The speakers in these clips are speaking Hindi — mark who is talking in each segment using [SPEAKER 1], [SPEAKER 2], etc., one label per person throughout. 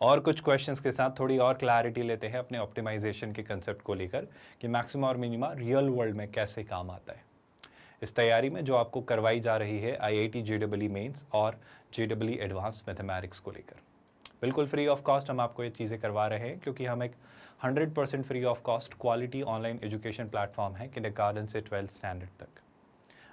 [SPEAKER 1] और कुछ क्वेश्चंस के साथ थोड़ी और क्लैरिटी लेते हैं अपने ऑप्टिमाइजेशन के कंसेप्ट को लेकर कि मैक्सिमा और मिनिमा रियल वर्ल्ड में कैसे काम आता है। इस तैयारी में जो आपको करवाई जा रही है IIT JEE मेंस और JEE एडवांस मैथमेटिक्स को लेकर, बिल्कुल फ्री ऑफ कॉस्ट हम आपको ये चीज़ें करवा रहे हैं, क्योंकि हम एक 100% free of cost quality online education platform है किंडरगार्टन से 12th स्टैंडर्ड तक।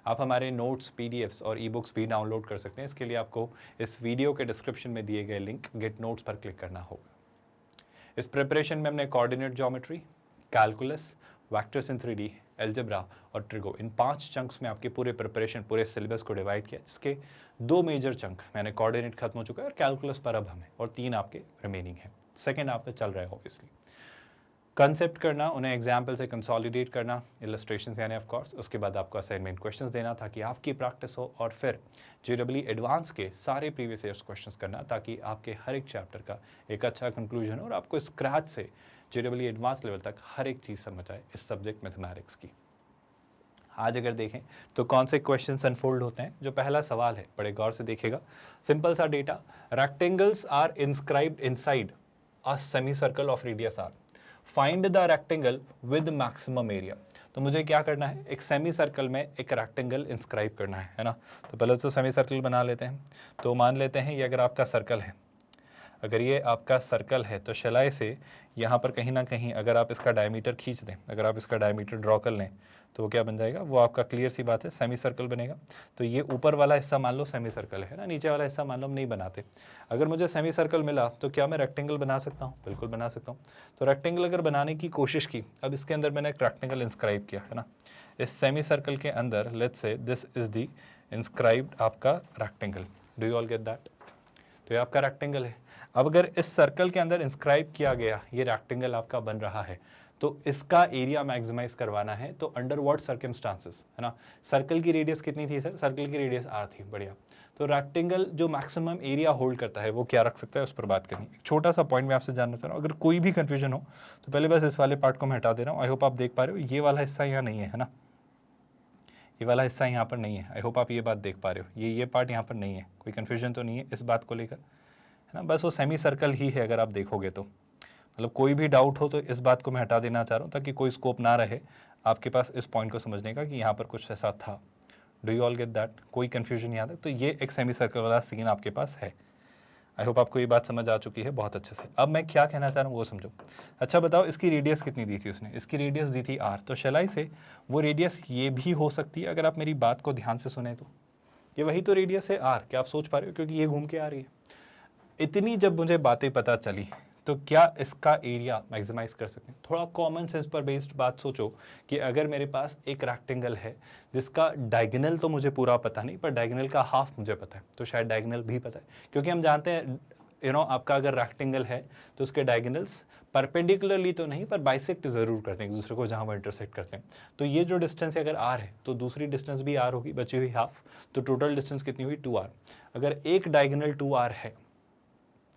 [SPEAKER 1] आप हमारे नोट्स, PDFs और ई-बुक्स भी डाउनलोड कर सकते हैं। इसके लिए आपको इस वीडियो के डिस्क्रिप्शन में दिए गए लिंक गेट नोट्स पर क्लिक करना होगा। इस प्रिपरेशन में हमने coordinate geometry, calculus, vectors in 3D, algebra और ट्रिगो, इन 5 चंक्स में आपके पूरे प्रिपरेशन, पूरे सिलेबस को डिवाइड किया, जिसके 2 मेजर चंक मैंने कोऑर्डिनेट खत्म हो चुका है और कैलकुलस पर अब हमें, और 3 आपके रिमेनिंग है। सेकेंड आपका चल रहा है ऑब्वियसली कंसेप्ट करना, उन्हें एग्जाम्पल से कंसोलिडेट करना, इलस्ट्रेशन यानी ऑफ कोर्स, उसके बाद आपको असाइनमेंट क्वेश्चंस देना ताकि आपकी प्रैक्टिस हो, और फिर JEE एडवांस के सारे प्रीवियस ईयर्स क्वेश्चंस करना ताकि आपके हर एक चैप्टर का एक अच्छा कंक्लूजन हो और आपको स्क्रैच से JEE एडवांस लेवल तक हर एक चीज़ समझ आए इस सब्जेक्ट मैथमेटिक्स की। आज अगर देखें तो कौन से क्वेश्चंस अनफोल्ड होते हैं। जो पहला सवाल है बड़े गौर से देखिएगा, सिंपल सा data, rectangles are inscribed inside a semi circle of radius r, find the rectangle with maximum area. तो मुझे क्या करना है, एक सेमी सर्कल में एक रेक्टेंगल इंस्क्राइब करना है ना। तो पहले तो सेमी सर्कल बना लेते हैं। तो मान लेते हैं ये अगर आपका सर्कल है, अगर ये आपका सर्कल है तो शलाई से यहाँ पर कहीं ना कहीं अगर आप इसका डायमीटर खींच दें, अगर आप इसका डायमीटर ड्रॉ कर लें तो वो क्या बन जाएगा, वो आपका क्लियर सी बात है सेमी सर्कल बनेगा। तो ये ऊपर वाला हिस्सा मान लो सेमी सर्कल है ना, नीचे वाला हिस्सा मान लो हम नहीं बनाते। अगर मुझे सेमी सर्कल मिला तो क्या मैं रेक्टेंगल बना सकता हूँ? बिल्कुल बना सकता हूँ। तो रेक्टेंगल अगर बनाने की कोशिश की, अब इसके अंदर मैंने एक रेक्टेंगल इंस्क्राइब किया है ना, इस सेमी सर्कल के अंदर let's say this is the inscribed आपका rectangle. Do you all get that? तो ये आपका रेक्टेंगल है। अब अगर इस सर्कल के अंदर इंस्क्राइब किया गया ये रेक्टेंगल आपका बन रहा है, तो इसका एरिया मैक्सिमाइज करवाना है, तो अंडर व्हाट सर्कमस्टांसेस, है ना। सर्कल की रेडियस कितनी थी सर? सर्कल की रेडियस r थी, बढ़िया। तो रेक्टेंगल जो मैक्सिमम एरिया होल्ड करता है वो क्या रख सकता है, उस पर बात करनी। एक छोटा सा पॉइंट मैं आपसे जानना चाह रहा हूँ, अगर कोई भी कंफ्यूजन हो तो पहले बस इस वाले पार्ट को मैं हटा दे रहा हूँ। आई होप आप देख पा रहे हो, ये वाला हिस्सा यहाँ नहीं है ना, ये वाला हिस्सा यहाँ पर नहीं है। आई होप आप ये बात देख पा रहे हो, ये पार्ट यहाँ पर नहीं है। कोई कन्फ्यूजन तो नहीं है इस बात को लेकर, है ना। बस वो सेमी सर्कल ही है अगर आप देखोगे तो, मतलब कोई भी डाउट हो तो इस बात को मैं हटा देना चाह रहा हूँ ताकि कोई स्कोप ना रहे आपके पास इस पॉइंट को समझने का कि यहाँ पर कुछ ऐसा था। Do you all get that? कोई कन्फ्यूजन याद है? तो ये एक सेमी सर्कल वाला सीन आपके पास है। आई होप आपको ये बात समझ आ चुकी है बहुत अच्छे से। अब मैं क्या कहना चाह रहा हूँ वो समझो। अच्छा बताओ, इसकी रेडियस कितनी दी थी उसने? इसकी रेडियस दी थी r। तो शलाई से वो रेडियस ये भी हो सकती है, अगर आप मेरी बात को ध्यान से सुने तो ये वही तो रेडियस है r। क्या आप सोच पा रहे हो? क्योंकि ये घूम के आ रही है। इतनी जब मुझे बातें पता चली तो क्या इसका एरिया मैक्सिमाइज कर सकते हैं? थोड़ा कॉमन सेंस पर बेस्ड बात सोचो कि अगर मेरे पास एक रेक्टेंगल है जिसका डायगोनल तो मुझे पूरा पता नहीं, पर डायगोनल का हाफ मुझे पता है, तो शायद डायगोनल भी पता है, क्योंकि हम जानते हैं आपका अगर रेक्टेंगल है तो उसके डायगोनल्स परपेंडिकुलरली तो नहीं पर बाइसेक्ट जरूर करते हैं एक दूसरे को जहां वो इंटरसेक्ट करते हैं। तो ये जो डिस्टेंस है अगर r है तो दूसरी डिस्टेंस भी r होगी, बची हुई हाफ, तो टोटल डिस्टेंस कितनी हुई 2r। अगर एक डायगोनल 2r है,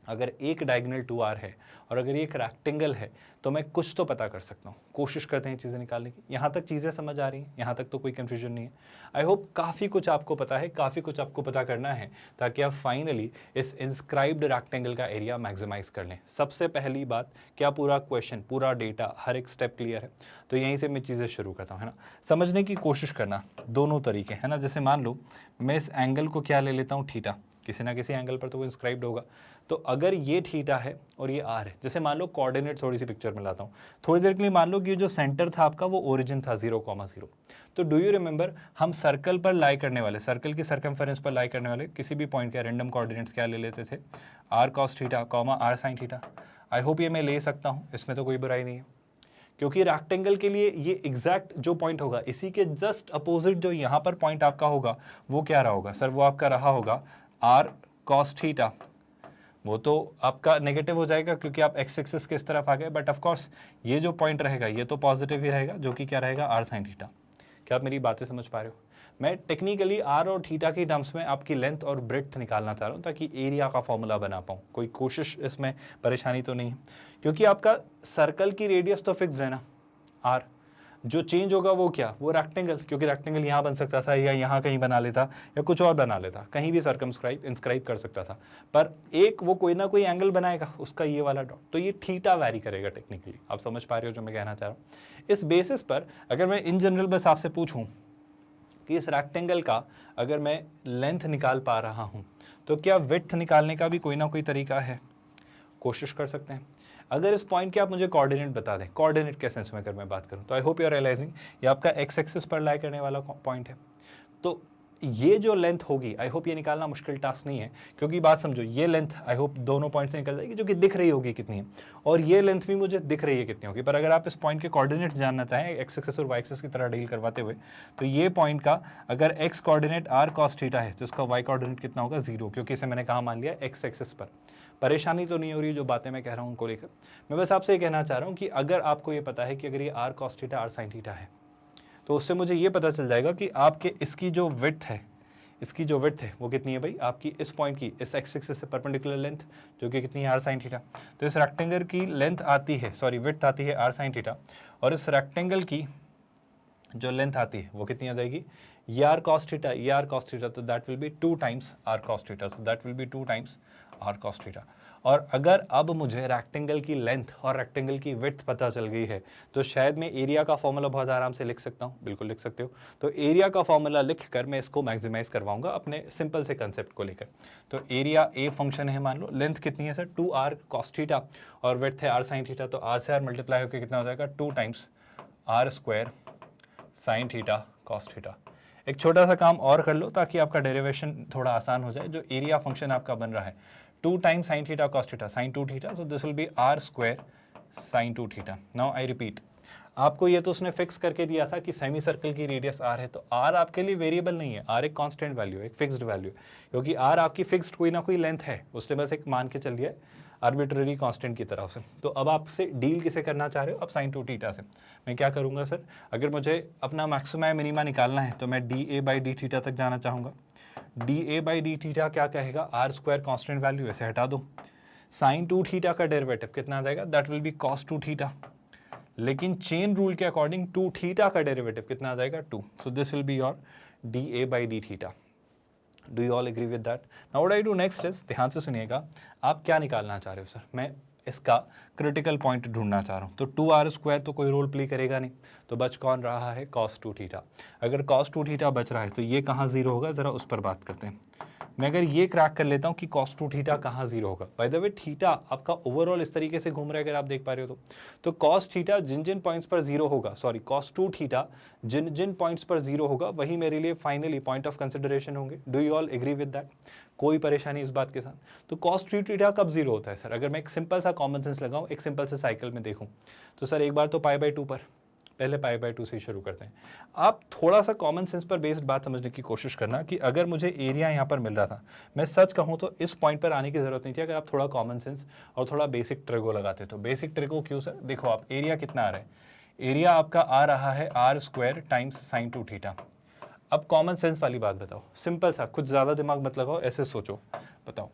[SPEAKER 1] अगर एक डायगोनल 2r है और अगर ये एक रेक्टेंगल है, तो मैं कुछ तो पता कर सकता हूँ। कोशिश करते हैं चीज़ें निकालने की। यहाँ तक चीज़ें समझ आ रही हैं? यहाँ तक तो कोई कंफ्यूजन नहीं है। आई होप काफ़ी कुछ आपको पता है, काफ़ी कुछ आपको पता करना है ताकि आप फाइनली इस इंस्क्राइब्ड रेक्टेंगल का एरिया मैक्सिमाइज कर लें। सबसे पहली बात, क्या पूरा क्वेश्चन, पूरा डेटा, हर एक स्टेप क्लियर है? तो यहीं से मैं चीज़ें शुरू करता हूँ, है ना। समझने की कोशिश करना, दोनों तरीके, है ना। जैसे मान लो मैं इस एंगल को क्या ले लेता हूँ, थीटा, किसी ना किसी एंगल पर तो वो इंस्क्राइब्ड होगा। तो अगर ये थीटा है और ये r है, जैसे मान लो कोऑर्डिनेट थोड़ी सी पिक्चर में लाता हूँ, थोड़ी देर के लिए मान लो कि जो सेंटर था आपका वो ओरिजिन था 0,0। तो डू यू रिमेंबर, हम सर्कल पर लाई करने वाले, सर्कल की सर्कमफेरेंस पर लाई करने वाले किसी भी पॉइंट के रैंडम कोऑर्डिनेट्स क्या ले लेते थे, r cos theta, r sin theta. I hope ये मैं ले सकता हूँ, इसमें तो कोई बुराई नहीं है, क्योंकि रेक्टेंगल के लिए ये एग्जैक्ट जो पॉइंट होगा, इसी के जस्ट अपोजिट जो यहाँ पर पॉइंट आपका होगा वो क्या रहा होगा सर? वो आपका रहा होगा r cos थीटा। वो तो आपका नेगेटिव हो जाएगा क्योंकि आप एक्स एक्सिस के इस तरफ आ गए, बट ऑफ कोर्स ये जो पॉइंट रहेगा ये तो पॉजिटिव ही रहेगा, जो कि क्या रहेगा, r sin थीटा। क्या आप मेरी बातें समझ पा रहे हो? मैं टेक्निकली r और थीटा की टर्म्स में आपकी लेंथ और ब्रेड्थ निकालना चाह रहा हूँ ताकि एरिया का फॉर्मूला बना पाऊँ। कोई कोशिश इसमें परेशानी तो नहीं है, क्योंकि आपका सर्कल की रेडियस तो फिक्स है ना r। जो चेंज होगा वो क्या, वो रेक्टेंगल, क्योंकि रेक्टेंगल यहाँ बन सकता था या यहाँ कहीं बना लेता या कुछ और बना लेता, कहीं भी सर्कमस्क्राइब इंस्क्राइब कर सकता था, पर एक वो कोई ना कोई एंगल बनाएगा उसका ये वाला डॉट, तो ये थीटा वैरी करेगा टेक्निकली। आप समझ पा रहे हो जो मैं कहना चाह रहा हूँ। इस बेसिस पर अगर मैं इन जनरल बस आपसे पूछूं कि इस रेक्टेंगल का अगर मैं लेंथ निकाल पा रहा हूँ तो क्या विड्थ निकालने का भी कोई ना कोई तरीका है, कोशिश कर सकते हैं। अगर इस पॉइंट के आप मुझे कोऑर्डिनेट बता दें, कोऑर्डिनेट के सेंस में अगर मैं बात करूं तो I hope you are realising ये आपका एक्स एक्सिस पर लाई करने वाला पॉइंट है। तो ये जो लेंथ होगी, आई होप ये निकालना मुश्किल टास्क नहीं है, क्योंकि बात समझो, ये लेंथ आई होप दोनों पॉइंट से निकल जाएगी जो कि दिख रही होगी कितनी है, और ये लेंथ भी मुझे दिख रही है कितनी होगी। पर अगर आप इस पॉइंट के कोऑर्डिनेट जानना चाहें एक्स एक्सिस और वाई एक्सिस की तरह डील करवाते हुए, तो ये पॉइंट का अगर x coordinate r cos theta है तो इसका वाई कोऑर्डिनेट कितना होगा, 0, क्योंकि इसे मैंने कहा मान लिया एक्स एक्सिस पर। परेशानी तो नहीं हो रही जो बातें मैं कह रहा हूँ उनको लेकर, मैं बस आपसे ये कहना चाह रहा हूँ कि अगर आपको ये पता है कि अगर ये r cos theta r sine theta है तो उससे मुझे ये पता चल जाएगा कि आपके इसकी जो विड्थ है, इसकी जो विड्थ है वो कितनी है भाई, आपकी इस पॉइंट की इस एक्स एक्सिस से परपेंडिकुलर लेंथ जो कि कितनी है, आर साइन थीटा। तो इस रेक्टेंगल की लेंथ आती है, सॉरी विड्थ आती है आर साइन थीटा, और इस रेक्टेंगल की जो लेंथ आती है वो कितनी आ जाएगी, ये आर कॉस थीटा, ये आर कॉस थीटा, तो that will be 2 times r cos theta, so that will be 2 times r cos theta. और अगर अब मुझे रेक्टेंगल की लेंथ और रेक्टेंगल की विड्थ पता चल गई है तो शायद मैं एरिया का फॉर्मूला बहुत आराम से लिख सकता हूँ, बिल्कुल लिख सकते हो। तो एरिया का फॉर्मूला लिख कर मैं इसको मैक्सिमाइज करवाऊंगा अपने सिंपल से कंसेप्ट को लेकर। तो एरिया ए फंक्शन है, मान लो लेंथ कितनी है सर 2 आर कॉस थीटा और विड्थ है आर साइन थीटा, तो आर से आर मल्टीप्लाई होकर कितना हो जाएगा 2 times r square sine theta cos theta. एक छोटा सा काम और कर लो ताकि आपका डेरिवेशन थोड़ा आसान हो जाए। जो एरिया फंक्शन आपका बन रहा है 2 times sine theta cos theta, sine 2 theta, so this will be r square sine 2 theta. Now I repeat, आपको ये तो उसने फिक्स करके दिया था कि सेमी सर्कल की रेडियस आर है, तो आर आपके लिए वेरिएबल नहीं है, आर एक कांस्टेंट वैल्यू है, एक फिक्स्ड वैल्यू है, क्योंकि आर आपकी फिक्स्ड कोई ना कोई लेंथ है, उसने बस एक मान के चल दिया है आर्बिट्ररी कांस्टेंट की तरफ से। तो अब आपसे डील किसे करना चाह रहे हो, अब साइन 2 थीटा से। मैं क्या करूंगा सर, अगर मुझे अपना मैक्सिमा मिनिमा निकालना है तो मैं D a by d theta तक जाना चाहूँगा। D a by d theta क्या कहेगा, आर स्क्वायर कांस्टेंट वैल्यू, ऐसे हटा दो, साइन 2 थीटा का डेरिवेटिव कितना आ जाएगा, that will be cos 2 theta, लेकिन चेन रूल के अकॉर्डिंग 2 थीटा का डेरिवेटिव कितना आ जाएगा 2, so this will be your d a by d theta. Do you all agree with that? Now what I do next is, ध्यान से सुनिएगा, आप क्या निकालना चाह रहे हो सर, मैं इसका क्रिटिकल पॉइंट ढूंढना चाह रहा हूँ। तो 2r स्क्वायर तो कोई रोल प्ले करेगा नहीं, तो बच कौन रहा है, cos 2 थीटा। अगर cos 2 थीटा बच रहा है तो ये कहाँ जीरो होगा, जरा उस पर बात करते हैं। मैं अगर ये क्रैक कर लेता हूँ कि cos 2 थीटा कहाँ जीरो होगा, बाय द वे थीटा आपका ओवरऑल इस तरीके से घूम रहा है अगर आप देख पा रहे हो तो cos थीटा जिन जिन पॉइंट्स पर जीरो होगा, सॉरी cos 2 थीटा जिन जिन पॉइंट्स पर जीरो होगा वही मेरे लिए फाइनली पॉइंट ऑफ कंसिडरेशन होंगे। Do you all agree with that? कोई परेशानी इस बात के साथ? तो cos 3 थीटा कब जीरो होता है सर, अगर मैं एक सिंपल सा कॉमन सेंस लगाऊं, एक सिंपल से साइकिल में देखूं, तो सर एक बार तो पाई बाई 2 पर, पहले पाई बाई 2 से शुरू करते हैं। आप थोड़ा सा कॉमन सेंस पर बेस्ड बात समझने की कोशिश करना कि अगर मुझे एरिया यहाँ पर मिल रहा था, मैं सच कहूँ तो इस पॉइंट पर आने की जरूरत नहीं थी अगर आप थोड़ा कॉमन सेंस और थोड़ा बेसिक ट्रिको लगाते। तो बेसिक ट्रिको क्यों सर, देखो आप एरिया कितना आ रहा है, एरिया आपका आ रहा है r square times sine 2 theta. अब कॉमन सेंस वाली बात बताओ, सिंपल सा, कुछ ज्यादा दिमाग मत लगाओ, ऐसे सोचो, बताओ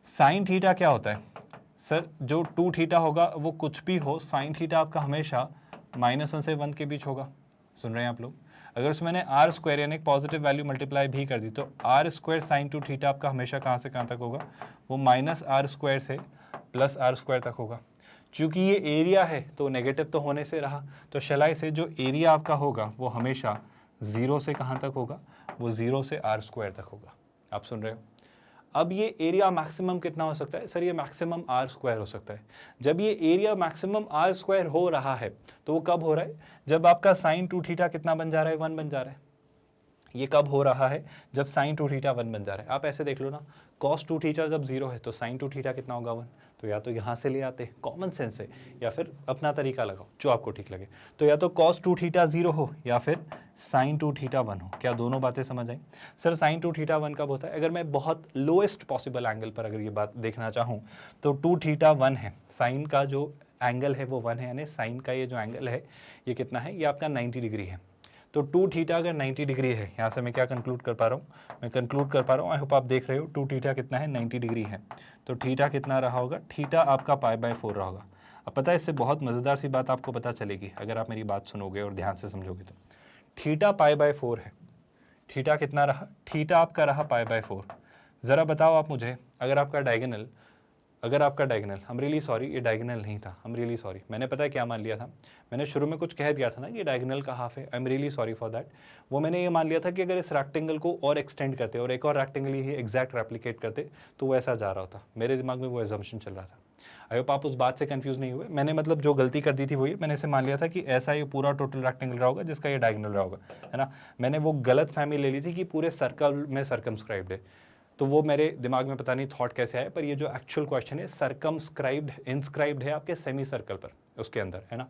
[SPEAKER 1] साइन थीटा क्या होता है सर, जो 2 थीटा होगा वो कुछ भी हो, साइन थीटा आपका हमेशा -1 से 1 के बीच होगा। सुन रहे हैं आप लोग? अगर उसमें मैंने आर स्क्वायर यानी पॉजिटिव वैल्यू मल्टीप्लाई भी कर दी तो आर स्क्वायर साइन 2 थीटा आपका हमेशा कहाँ से कहाँ तक होगा, वो -r स्क्वायर से +r स्क्वायर तक होगा। चूंकि ये एरिया है तो नेगेटिव तो होने से रहा, तो शलाई से जो एरिया आपका होगा वो हमेशा 0 से कहाँ तक होगा, वो 0 से r स्क्वायर तक होगा। आप सुन रहे हो? अब ये एरिया मैक्सिमम कितना हो सकता है सर, ये मैक्सिमम r स्क्वायर हो सकता है। जब ये एरिया मैक्सिमम r स्क्वायर हो रहा है तो वो कब हो रहा है, जब आपका साइन 2 थीटा कितना बन जा रहा है, 1 बन जा रहा है। ये कब हो रहा है, जब साइन 2 थीटा 1 बन जा रहा है। आप ऐसे देख लो ना, cos 2 थीटा जब 0 है तो साइन 2 थीटा कितना होगा 1, तो या तो यहाँ से ले आते कॉमन सेंस से, या फिर अपना तरीका लगाओ जो आपको ठीक लगे। तो या तो cos 2 थीटा 0 हो या फिर साइन 2 थीटा 1 हो। क्या दोनों बातें समझ आई? सर साइन 2 थीटा 1 कब होता है, अगर मैं बहुत लोएस्ट पॉसिबल एंगल पर अगर ये बात देखना चाहूँ तो 2 थीटा 1 है, साइन का जो एंगल है वो 1 है, यानी साइन का ये जो एंगल है ये कितना है, ये आपका 90 डिग्री है। तो 2 थीटा अगर 90 डिग्री है, यहाँ से मैं क्या कंक्लूड कर पा रहा हूँ, मैं कंक्लूड कर पा रहा हूँ, आई होप आप देख रहे हो 2 थीटा कितना है, 90 डिग्री है। तो थीटा कितना रहा होगा, थीटा आपका पाई बाय 4 रहा होगा। अब पता है इससे बहुत मज़ेदार सी बात आपको पता चलेगी अगर आप मेरी बात सुनोगे और ध्यान से समझोगे तो। थीटा π/4 है, थीटा कितना रहा, थीटा आपका रहा π/4। ज़रा बताओ आप मुझे, अगर आपका diagonal I am really sorry, ये डायगोनल नहीं था, आई एम रियली सॉरी, मैंने पता है क्या मान लिया था, मैंने शुरू में कुछ कह दिया था ना कि डायगोनल का हाफ है, I am really sorry for that. वो मैंने ये मान लिया था कि अगर इस रेक्टेंगल को और एक्सटेंड करते और एक और रेक्टेंगल ही एग्जैक्ट रेप्लिकेट करते तो वो ऐसा जा रहा होता, मेरे दिमाग में वो एजम्पशन चल रहा था। आई होप आप उस बात से कंफ्यूज नहीं हुए। मैंने मतलब जो गलती कर दी थी वो ये, मैंने इसे मान लिया था कि ऐसा ये पूरा टोटल रेक्टेंगल रहा होगा जिसका ये डायगोनल रहा होगा, है ना। मैंने वो गलत फहमी ले ली थी कि पूरे सर्कल में सर्कमस्क्राइब्ड है, तो वो मेरे दिमाग में पता नहीं थॉट कैसे आया, पर ये जो एक्चुअल क्वेश्चन है सर्कमस्क्राइब्ड इंस्क्राइब्ड है आपके सेमी सर्कल पर, उसके अंदर, है ना।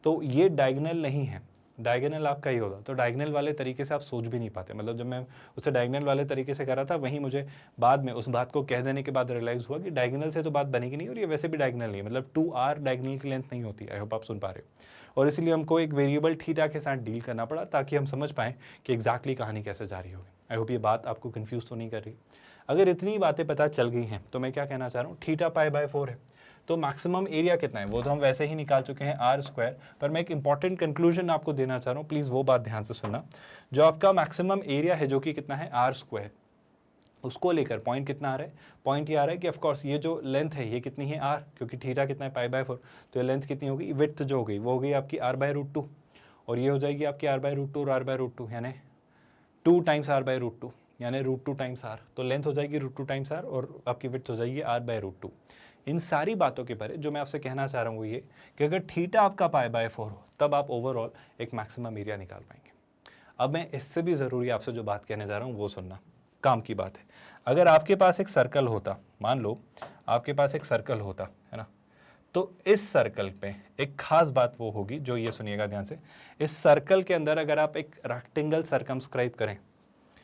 [SPEAKER 1] तो ये डायगोनल नहीं है, डायगोनल आपका ही होगा। तो डायगोनल वाले तरीके से आप सोच भी नहीं पाते, मतलब जब मैं उसे डायगोनल वाले तरीके से कर रहा था वहीं मुझे बाद में उस बात को कह देने के बाद रियलाइज़ हुआ कि डायगोनल से तो बात बनेगी नहीं, और ये वैसे भी डायगोनल नहीं है, मतलब 2r डायगोनल की लेंथ नहीं होती। आई होप आप सुन पा रहे हो। और इसीलिए हमको एक वेरिएबल थीटा के साथ डील करना पड़ा ताकि हम समझ पाएँ कि एग्जैक्टली कहानी कैसे जा रही होगी। आई होप ये बात आपको कन्फ्यूज़ तो नहीं कर रही। अगर इतनी बातें पता चल गई हैं तो मैं क्या कहना चाह रहा हूँ, थीटा π/4 है, तो मैक्सिमम एरिया कितना है वो तो हम वैसे ही निकाल चुके हैं r², पर मैं एक इंपॉर्टेंट कंक्लूजन आपको देना चाह रहा हूँ, प्लीज़ वो बात ध्यान से सुनना। जो आपका मैक्सिमम एरिया है जो कि कितना है r², उसको लेकर पॉइंट कितना आ रहा है, पॉइंट ये आ रहा है कि ऑफकोर्स ये जो लेंथ है ये कितनी है r, क्योंकि थीटा कितना है π/4, तो ये लेंथ कितनी होगी, विड्थ जो हो गई वो हो गई आपकी r/√2, और ये हो जाएगी आपकी r/√2 और r/√2 यानी 2 टाइम्स r/√2 यानी √2 टाइम्स r, तो लेंथ हो जाएगी √2 टाइम्स r और आपकी विड्थ हो जाएगी r/√2। इन सारी बातों के परे जो मैं आपसे कहना चाह रहा हूँ वो ये कि अगर थीटा आपका π/4 हो तब आप ओवरऑल एक मैक्सिमम एरिया निकाल पाएंगे। अब मैं इससे भी ज़रूरी आपसे जो बात कहने जा रहा हूँ वो सुनना, काम की बात है। अगर आपके पास एक सर्कल होता, मान लो आपके पास एक सर्कल होता, है ना, तो इस सर्कल पे एक खास बात वो होगी, जो ये सुनिएगा ध्यान से, इस सर्कल के अंदर अगर आप एक रेक्टेंगल सर्कमस्क्राइब करें,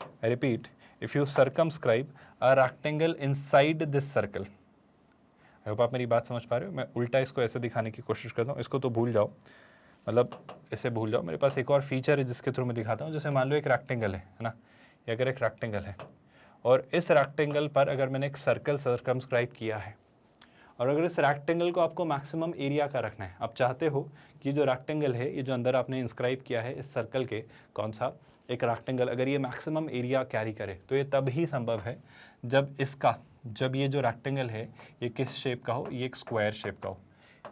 [SPEAKER 1] I repeat, if you circumscribe a rectangle inside this circle, I hope आप मेरी बात समझ पा रहे हो। मैं उल्टा इसको ऐसे दिखाने की कोशिश करता हूँ, इसको तो भूल जाओ, मतलब इसे भूल जाओ। मेरे पास एक और फीचर है जिसके थ्रू मैं दिखाता हूँ। जैसे मान लो एक रेक्टेंगल है ना, ये अगर एक रेक्टेंगल है और इस रेक्टेंगल पर अगर मैंने एक सर्कल सर्कमस्क्राइब किया है, और अगर इस रेक्टेंगल को आपको मैक्सिमम एरिया का रखना है, आप चाहते हो कि जो रेक्टेंगल है, ये जो अंदर आपने इंस्क्राइब किया है इस सर्कल के, कौन सा एक रेक्टेंगल, अगर ये मैक्सिमम एरिया कैरी करे तो ये तब ही संभव है जब ये जो रेक्टेंगल है ये किस शेप का हो, ये एक स्क्वायर शेप का हो।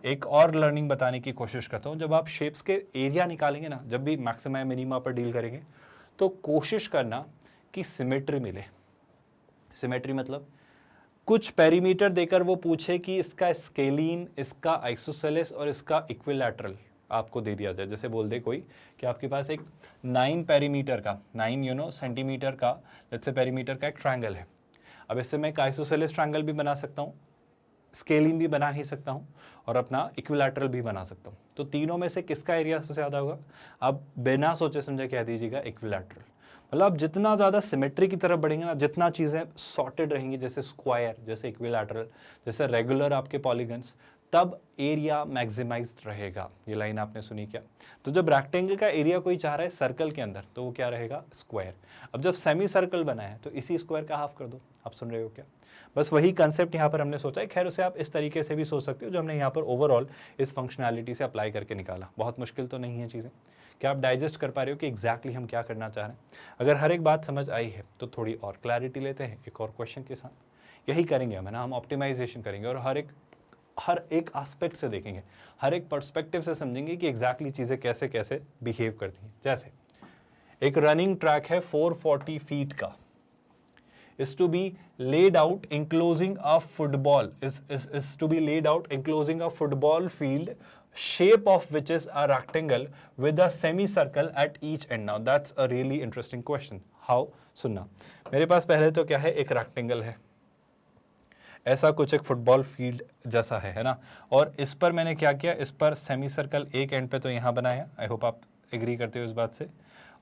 [SPEAKER 1] एक और लर्निंग बताने की कोशिश करता हूँ, जब आप शेप्स के एरिया निकालेंगे ना, जब भी मैक्सिमा मिनिमा पर डील करेंगे, तो कोशिश करना कि सिमेट्री मिले। सिमेट्री मतलब कुछ पेरीमीटर देकर वो पूछे कि इसका स्केलीन, इसका आइसोसेलेस और इसका इक्विलैटरल आपको दे दिया जाए। जैसे बोल दे कोई कि आपके पास एक 9 पेरीमीटर का, 9 सेंटीमीटर का, लेट्स से पेरीमीटर का एक ट्रायंगल है। अब इससे मैं एक आइसोसेलेस ट्रायंगल भी बना सकता हूँ, स्केलिंग भी बना ही सकता हूँ, और अपना इक्विलैटरल भी बना सकता हूँ। तो तीनों में से किसका एरिया सबसे ज़्यादा होगा? आप बिना सोचे समझे कह दीजिएगा इक्विलैटरल। मतलब आप जितना ज़्यादा सिमेट्री की तरफ बढ़ेंगे ना, जितना चीज़ें सॉर्टेड रहेंगी, जैसे स्क्वायर, जैसे इक्विलैटरल, जैसे रेगुलर आपके पॉलीगन्स, तब एरिया मैक्सिमाइज्ड रहेगा। ये लाइन आपने सुनी क्या? तो जब रेक्टेंगल का एरिया कोई चाह रहा है सर्कल के अंदर, तो वो क्या रहेगा? स्क्वायर। अब जब सेमी सर्कल बना है तो इसी स्क्वायर का हाफ कर दो। आप सुन रहे हो क्या? बस वही कंसेप्ट यहाँ पर हमने सोचा है। खैर उसे आप इस तरीके से भी सोच सकते हो जो हमने यहाँ पर ओवरऑल इस फंक्शनैलिटी से अप्लाई करके निकाला। बहुत मुश्किल तो नहीं है चीज़ें। क्या आप डाइजेस्ट कर पा रहे हो कि एग्जैक्टली हम क्या करना चाह रहे हैं? अगर हर एक बात समझ आई है तो थोड़ी और क्लैरिटी लेते हैं एक और क्वेश्चन के साथ। यही करेंगे हम, है ना, हम ऑप्टिमाइजेशन करेंगे और हर एक एस्पेक्ट से देखेंगे, हर एक पर्सपेक्टिव से समझेंगे कि एग्जैक्टली चीज़ें कैसे कैसे बिहेव करती हैं। जैसे एक रनिंग ट्रैक है 440 फीट का, is to be laid out enclosing a football, is to be laid out enclosing a football field, shape of which is a rectangle with a semicircle at each end. Now that's a really interesting question. How? सुनना, मेरे पास पहले तो क्या है, एक रेक्टेंगल है, ऐसा कुछ एक फुटबॉल फील्ड जैसा है ना, और इस पर मैंने क्या किया, इस पर सेमी सर्कल एक एंड पे तो यहाँ बनाया, आई होप आप एग्री करते हो इस बात से,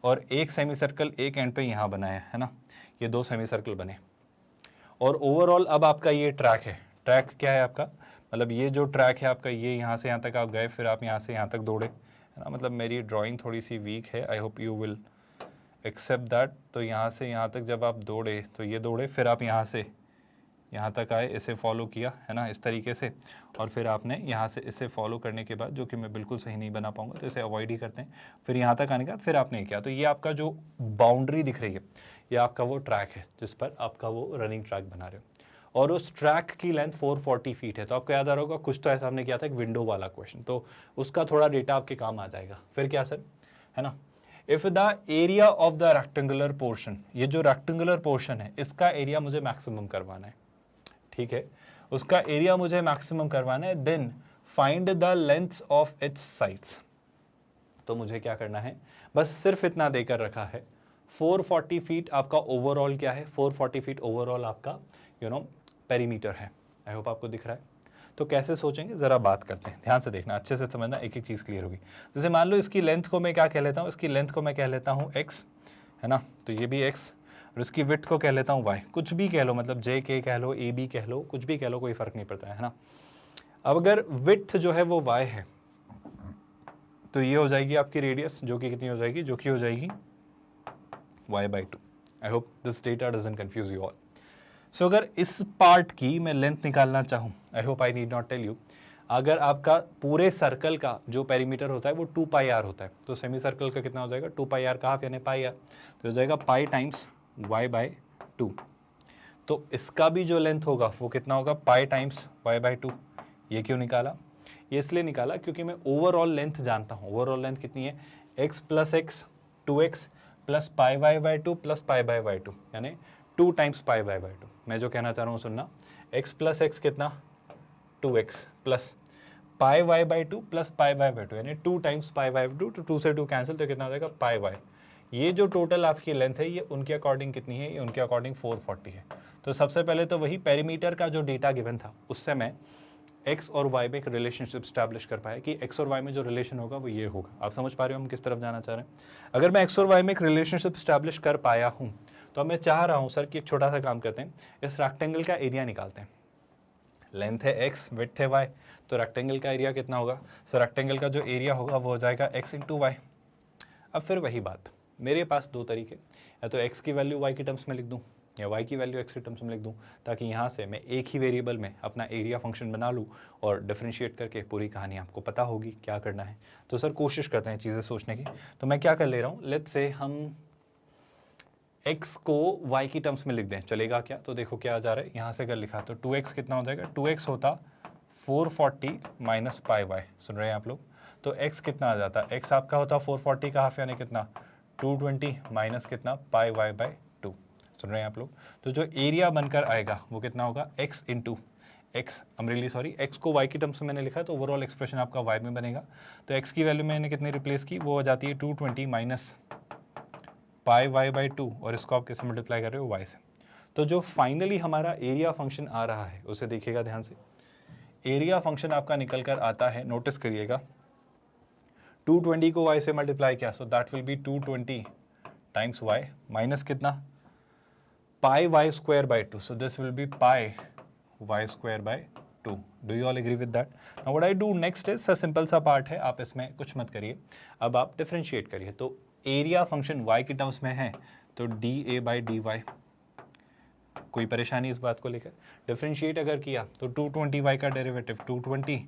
[SPEAKER 1] और एक सेमी सर्कल एक एंड पे यहाँ बनाया है ना, ये दो सेमी सर्कल बने। और ओवरऑल अब आपका ये ट्रैक है, ट्रैक क्या है आपका, मतलब ये जो ट्रैक है आपका, ये यहाँ से यहाँ तक आप गए, फिर आप यहाँ से यहाँ तक दौड़े, है ना। मतलब मेरी ड्राइंग थोड़ी सी वीक है, I hope you will accept that. तो यहाँ से यहाँ तक जब आप दौड़े तो ये दौड़े, फिर आप यहाँ से यहाँ तक आए, इसे फॉलो किया है ना इस तरीके से, और फिर आपने यहाँ से इसे फॉलो करने के बाद, जो कि मैं बिल्कुल सही नहीं बना पाऊंगा तो इसे अवॉइड ही करते हैं, फिर यहाँ तक आने के बाद फिर आपने किया, तो ये आपका जो बाउंड्री दिख रही है ये आपका वो ट्रैक है जिस पर आपका वो रनिंग ट्रैक बना रहे हो, और उस ट्रैक की लेंथ 440 फीट है। तो आपको याद आ रहा होगा कुछ तो ऐसा हमने किया था, एक विंडो वाला क्वेश्चन, तो उसका थोड़ा डेटा आपके काम आ जाएगा। फिर क्या सर, है ना, if the area of the rectangular portion, ये जो रेक्टेंगुलर पोर्शन है इसका एरिया मुझे मैक्सिमम करवाना है, ठीक है, उसका एरिया मुझे मैक्सिमम करवाना है, then find the length of its sides. तो मुझे क्या करना है, बस सिर्फ इतना देकर रखा है, 440 फीट आपका ओवरऑल क्या है, 440 फीट ओवरऑल आपका पेरीमीटर है। आई होप आपको दिख रहा है। तो कैसे सोचेंगे जरा बात करते हैं, ध्यान से देखना, अच्छे से समझना, एक एक चीज क्लियर होगी। जैसे मान लो इसकी लेंथ को मैं क्या कह लेता हूँ, इसकी लेंथ को मैं कह लेता हूँ x, है ना, तो ये भी x, और इसकी विड्थ को कह लेता हूँ y, कुछ भी कह लो, मतलब JK कह लो, AB कह लो, कुछ भी कह लो, कोई फर्क नहीं पड़ता है ना। अब अगर विड्थ जो है वो y है, तो ये हो जाएगी आपकी रेडियस, जो कि कितनी हो जाएगी, जो कि हो जाएगी y/2। I hope this data doesn't confuse you all. So अगर इस पार्ट की मैं लेंथ निकालना चाहूँ, I hope I need not tell you, अगर आपका पूरे सर्कल का जो पेरीमीटर होता है वो 2πr होता है, तो सेमी सर्कल का कितना हो जाएगा, 2πr का हाफ यानी πr, तो हो जाएगा पाई टाइम्स y/2। तो इसका भी जो लेंथ होगा वो कितना होगा, पाई टाइम्स y/2। ये क्यों निकाला, ये इसलिए निकाला क्योंकि मैं ओवरऑल लेंथ जानता हूँ। ओवरऑल लेंथ कितनी है, x + x 2x plus πy/2 plus πy/2, यानी 2 टाइम्स πy/2। मैं जो कहना चाह रहा हूँ सुनना, x + x कितना, 2x plus πy/2 plus πy/2, यानी 2 टाइम्स πy/2, तो 2 से 2 कैंसिल, तो कितना हो जाएगा πy। ये जो टोटल आपकी लेंथ है ये उनके अकॉर्डिंग कितनी है, ये उनके अकॉर्डिंग 440 है। तो सबसे पहले तो वही पेरीमीटर का जो डेटा गिवन था उससे मैं x और y में एक रिलेशनशिप स्टैब्लिश कर पाया कि x और y में जो रिलेशन होगा वो ये होगा। आप समझ पा रहे हो हम किस तरफ जाना चाह रहे हैं। अगर मैं x और y में एक रिलेशनशिप स्टैब्लिश कर पाया हूँ, तो अब मैं चाह रहा हूँ सर कि एक छोटा सा काम करते हैं, इस रेक्टेंगल का एरिया निकालते हैं। लेंथ है x, विड्थ है y, तो रेक्टेंगल का एरिया कितना होगा, सो रेक्टेंगल का जो एरिया होगा वो हो जाएगा x × y। अब फिर वही बात, मेरे पास दो तरीके, या तो x की वैल्यू y के टर्म्स में लिख दूँ या y की वैल्यू x के टर्म्स में लिख दूँ, ताकि यहाँ से मैं एक ही वेरिएबल में अपना एरिया फंक्शन बना लूँ और डिफरेंशिएट करके पूरी कहानी आपको पता होगी क्या करना है। तो सर कोशिश करते हैं चीज़ें सोचने की। तो मैं क्या कर ले रहा हूँ, लेट्स से हम x को y की टर्म्स में लिख दें, चलेगा क्या? तो देखो क्या आ जा रहा है, यहाँ से अगर लिखा तो 2x कितना हो जाएगा, 2x होता 440 माइनस पाई वाई, सुन रहे हैं आप लोग। तो x कितना आ जाता, x आपका होता 440 का हाफ यानी कितना 220 माइनस कितना पाई वाई बाई 2, सुन रहे हैं आप लोग। तो जो एरिया बनकर आएगा वो कितना होगा, x इंटू x, अमरीली सॉरी, x को y की टर्म्स में मैंने लिखा है तो ओवरऑल एक्सप्रेशन आपका y में बनेगा। तो x की वैल्यू मैंने कितनी रिप्लेस की, वो हो जाती है 220 माइनस पाई वाई बाई 2, और इसको आप कैसे मल्टीप्लाई कर रहे हो, y से। तो जो फाइनली हमारा एरिया फंक्शन आ रहा है उसे देखिएगा ध्यान से। एरिया फंक्शन आपका निकल कर आता है, नोटिस करिएगा, 220 को y से मल्टीप्लाई किया, so that will be 220 times y minus कितना pi Y square by 2, so this will be pi Y square by 2। Do you all agree with that? Now what I do next is, sir simple सा पार्ट है, आप इसमें कुछ मत करिए, अब आप डिफरेंशिएट करिए। तो एरिया फंक्शन y की टर्म्स में है तो dA बाई डी वाई, कोई परेशानी इस बात को लेकर? डिफरेंशिएट अगर किया तो 220y का डेरिवेटिव 220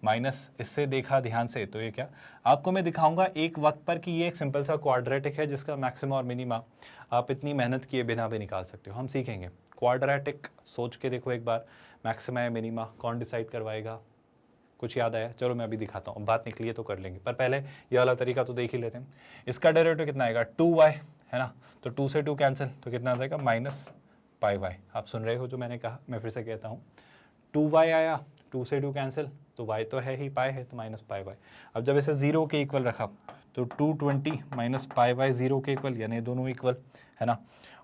[SPEAKER 1] माइनस इससे देखा ध्यान से, तो ये क्या आपको मैं दिखाऊंगा एक वक्त पर कि ये एक सिंपल सा क्वाड्रेटिक है जिसका मैक्सिमा और मिनिमा आप इतनी मेहनत किए बिना भी निकाल सकते हो। हम सीखेंगे क्वाड्रेटिक, सोच के देखो एक बार, मैक्सिमा या मिनिमा कौन डिसाइड करवाएगा, कुछ याद आया? चलो मैं अभी दिखाता हूँ, बात निकली है तो कर लेंगे, पर पहले ये वाला तरीका तो देख ही लेते हैं। इसका डेरिवेटिव कितना आएगा, 2y है ना, तो 2 से 2 कैंसिल, तो कितना आ जाएगा माइनस पाई वाई। आप सुन रहे हो जो मैंने कहा, मैं फिर से कहता हूँ, 2y आया, 2 से 2 कैंसिल, तो y तो है ही, पाई है तो माइनस पाई वाई। अब जब इसे 0 के इक्वल रखा तो 220 माइनस पाई वाई 0 के इक्वल, यानी दोनों इक्वल है ना।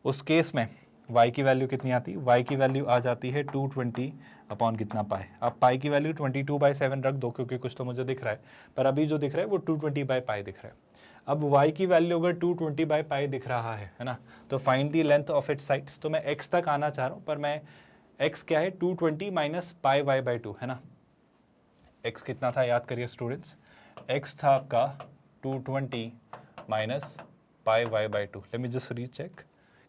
[SPEAKER 1] उस केस में y की वैल्यू कितनी आती है, y की वैल्यू आ जाती है 220 अपॉन कितना पाई। अब पाई की वैल्यू 22/7 रख दो, क्योंकि कुछ तो मुझे दिख रहा है, पर अभी जो दिख रहा है वो 220/पाई दिख रहा है। अब y की वैल्यू अगर 220/पाई दिख रहा है ना, तो find the length of its sides. तो मैं x तक आना चाह रहा हूँ, पर मैं x क्या है, 220 माइनस पाई वाई बाई 2 है ना। x कितना था याद करिए स्टूडेंट्स, x था आपका 220 minus pi y by 2। Let me just recheck,